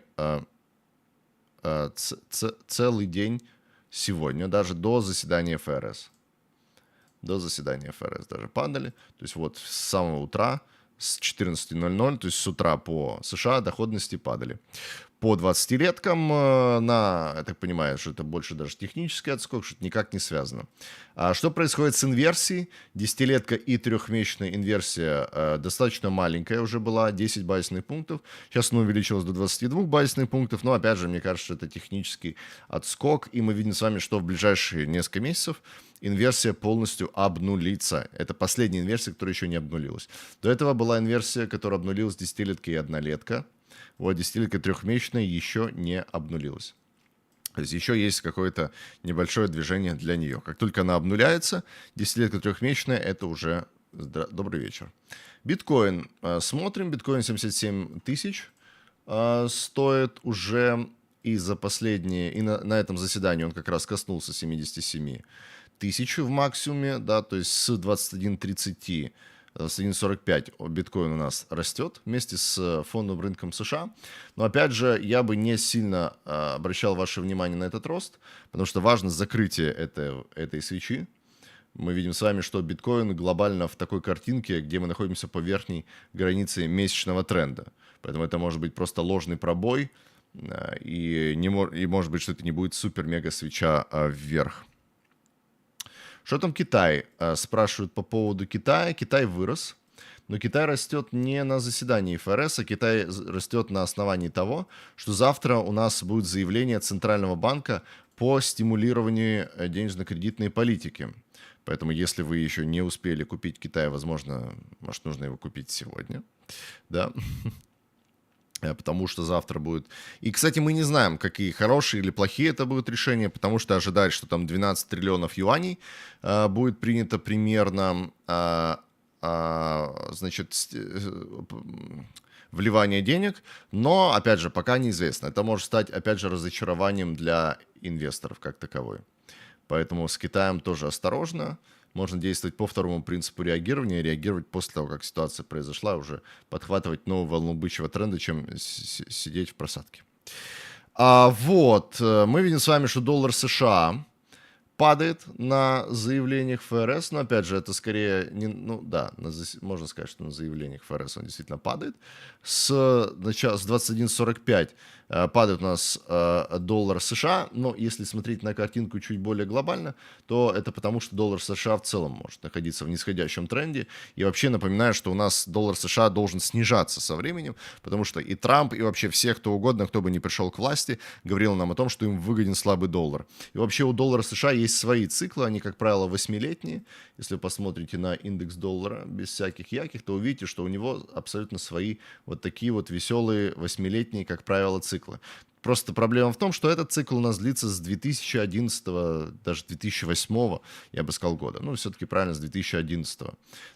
целый день сегодня, даже до заседания ФРС. До заседания ФРС даже падали. То есть вот с самого утра, с 14:00, то есть с утра по США доходности падали. По 20-леткам, я так понимаю, что это больше даже технический отскок, что это никак не связано. А что происходит с инверсией? 10-летка и трехмесячная инверсия достаточно маленькая уже была, 10 базисных пунктов. Сейчас она увеличилась до 22 базисных пунктов, но опять же, мне кажется, что это технический отскок, и мы видим с вами, что в ближайшие несколько месяцев инверсия полностью обнулится. Это последняя инверсия, которая еще не обнулилась. До этого была инверсия, которая обнулилась 10-летка и 1-летка. Вот 10-летка трехмесячная еще не обнулилась. То есть еще есть какое-то небольшое движение для нее. Как только она обнуляется, 10-летка трехмесячная, это уже добрый вечер. Биткоин. Смотрим. Биткоин 77 тысяч стоит уже и за последние... И на этом заседании он как раз коснулся 77 тысяч в максимуме. Да, то есть с 21:30 21:45 биткоин у нас растет вместе с фондовым рынком США. Но опять же, я бы не сильно обращал ваше внимание на этот рост, потому что важно закрытие этой свечи. Мы видим с вами, что биткоин глобально в такой картинке, где мы находимся по верхней границе месячного тренда. Поэтому это может быть просто ложный пробой, и может быть, что это не будет супер-мега свеча вверх. Что там Китай? Спрашивают по поводу Китая. Китай вырос, но Китай растет не на заседании ФРС, а Китай растет на основании того, что завтра у нас будет заявление Центрального банка по стимулированию денежно-кредитной политики. Поэтому, если вы еще не успели купить Китай, возможно, может, нужно его купить сегодня. Да. Потому что завтра будет... И, кстати, мы не знаем, какие хорошие или плохие это будут решения, потому что ожидать, что там 12 триллионов юаней будет принято примерно, значит, вливание денег, но, опять же, пока неизвестно. Это может стать, опять же, разочарованием для инвесторов как таковой. Поэтому с Китаем тоже осторожно. Можно действовать по второму принципу реагирования, реагировать после того, как ситуация произошла, уже подхватывать новую волну бычьего тренда, чем сидеть в просадке. Вот, мы видим с вами, что доллар США падает на заявлениях ФРС, но опять же, это скорее, можно сказать, что на заявлениях ФРС он действительно падает. С 21:45 падает у нас доллар США, но если смотреть на картинку чуть более глобально, то это потому, что доллар США в целом может находиться в нисходящем тренде. И вообще напоминаю, что у нас доллар США должен снижаться со временем, потому что и Трамп, и вообще все, кто угодно, кто бы не пришел к власти, говорил нам о том, что им выгоден слабый доллар. И вообще у доллара США есть свои циклы, они, как правило, 8-летние. Если вы посмотрите на индекс доллара без всяких яких, то увидите, что у него абсолютно свои вот такие вот веселые 8-летние, как правило, циклы. циклы. Просто проблема в том, что этот цикл у нас длится с 2011, даже 2008, я бы сказал, года. Ну, все-таки правильно, с 2011.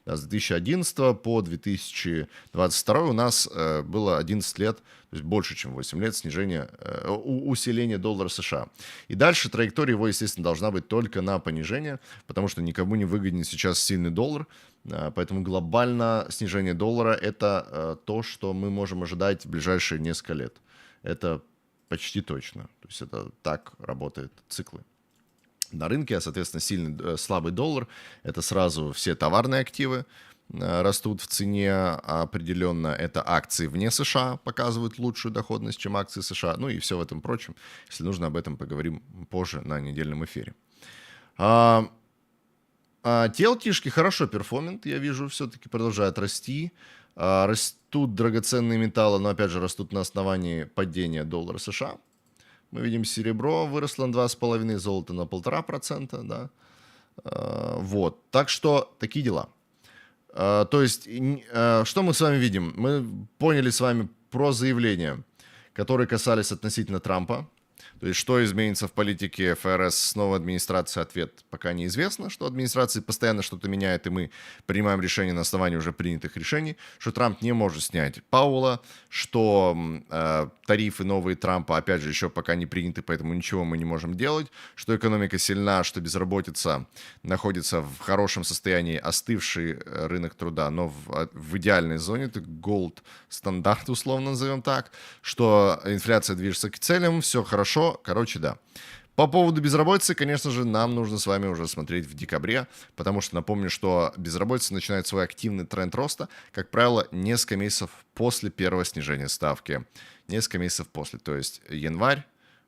Да, с 2011 по 2022 у нас было 11 лет, то есть больше, чем 8 лет усиления доллара США. И дальше траектория его, естественно, должна быть только на понижение, потому что никому не выгоден сейчас сильный доллар. Поэтому глобально снижение доллара – это то, что мы можем ожидать в ближайшие несколько лет. Это почти точно. То есть это так работают циклы. На рынке, а, соответственно, сильный, слабый доллар – это сразу все товарные активы растут в цене определенно. Это акции вне США показывают лучшую доходность, чем акции США. Ну и все в этом прочем. Если нужно, об этом поговорим позже на недельном эфире. TLT-шки хорошо перформят, я вижу, все-таки продолжают расти. Растут драгоценные металлы, но опять же растут на основании падения доллара США. Мы видим, серебро выросло на 2,5%, золото на 1,5%. Да? Вот. Так что такие дела. То есть, что мы с вами видим? Мы поняли с вами про заявления, которые касались относительно Трампа. То есть, что изменится в политике ФРС с новой администрацией, ответ пока неизвестно, что администрация постоянно что-то меняет, и мы принимаем решения на основании уже принятых решений, что Трамп не может снять Пауэлла, что тарифы новые Трампа, опять же, еще пока не приняты, поэтому ничего мы не можем делать, что экономика сильна, что безработица находится в хорошем состоянии, остывший рынок труда, но в идеальной зоне, это gold стандарт, условно назовем так, что инфляция движется к целям, все хорошо. Короче, да. По поводу безработицы, конечно же, нам нужно с вами уже смотреть в декабре, потому что напомню, что безработица начинает свой активный тренд роста, как правило, несколько месяцев после первого снижения ставки. Несколько месяцев после. То есть январь,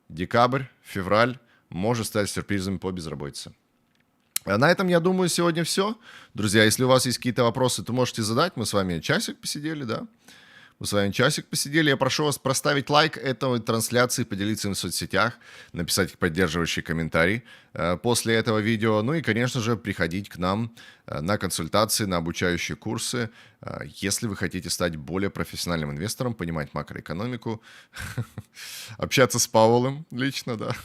декабрь, февраль может стать сюрпризом по безработице. А на этом, я думаю, сегодня все. Друзья, если у вас есть какие-то вопросы, то можете задать. Мы с вами часик посидели, да? Мы с вами часик посидели. Я прошу вас проставить лайк этой трансляции, поделиться им в соцсетях, написать поддерживающий комментарий после этого видео. Ну и, конечно же, приходить к нам на консультации, на обучающие курсы, если вы хотите стать более профессиональным инвестором, понимать макроэкономику, общаться с Пауэллом лично, да.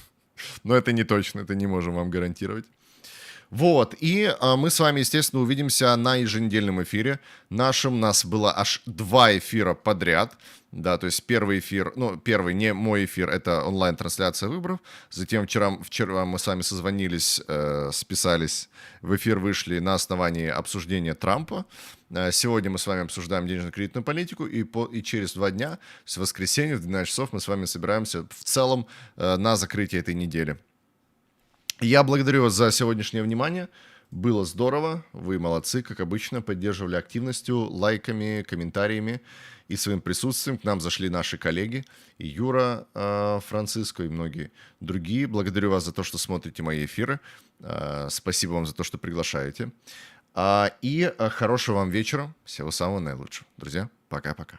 Но это не точно, это не можем вам гарантировать. Вот, и мы с вами, естественно, увидимся на еженедельном эфире. У нас было аж 2 эфира подряд. Да, то есть первый эфир, ну, первый не мой эфир, это онлайн-трансляция выборов. Затем вчера мы с вами созвонились, списались, в эфир вышли на основании обсуждения Трампа. Сегодня мы с вами обсуждаем денежно-кредитную политику, и через 2 дня, в воскресенье в 12 часов, мы с вами собираемся в целом на закрытие этой недели. Я благодарю вас за сегодняшнее внимание. Было здорово. Вы молодцы, как обычно, поддерживали активностью, лайками, комментариями и своим присутствием. К нам зашли наши коллеги, и Юра Франциско, и многие другие. Благодарю вас за то, что смотрите мои эфиры. Спасибо вам за то, что приглашаете. И хорошего вам вечера. Всего самого наилучшего. Друзья, пока-пока.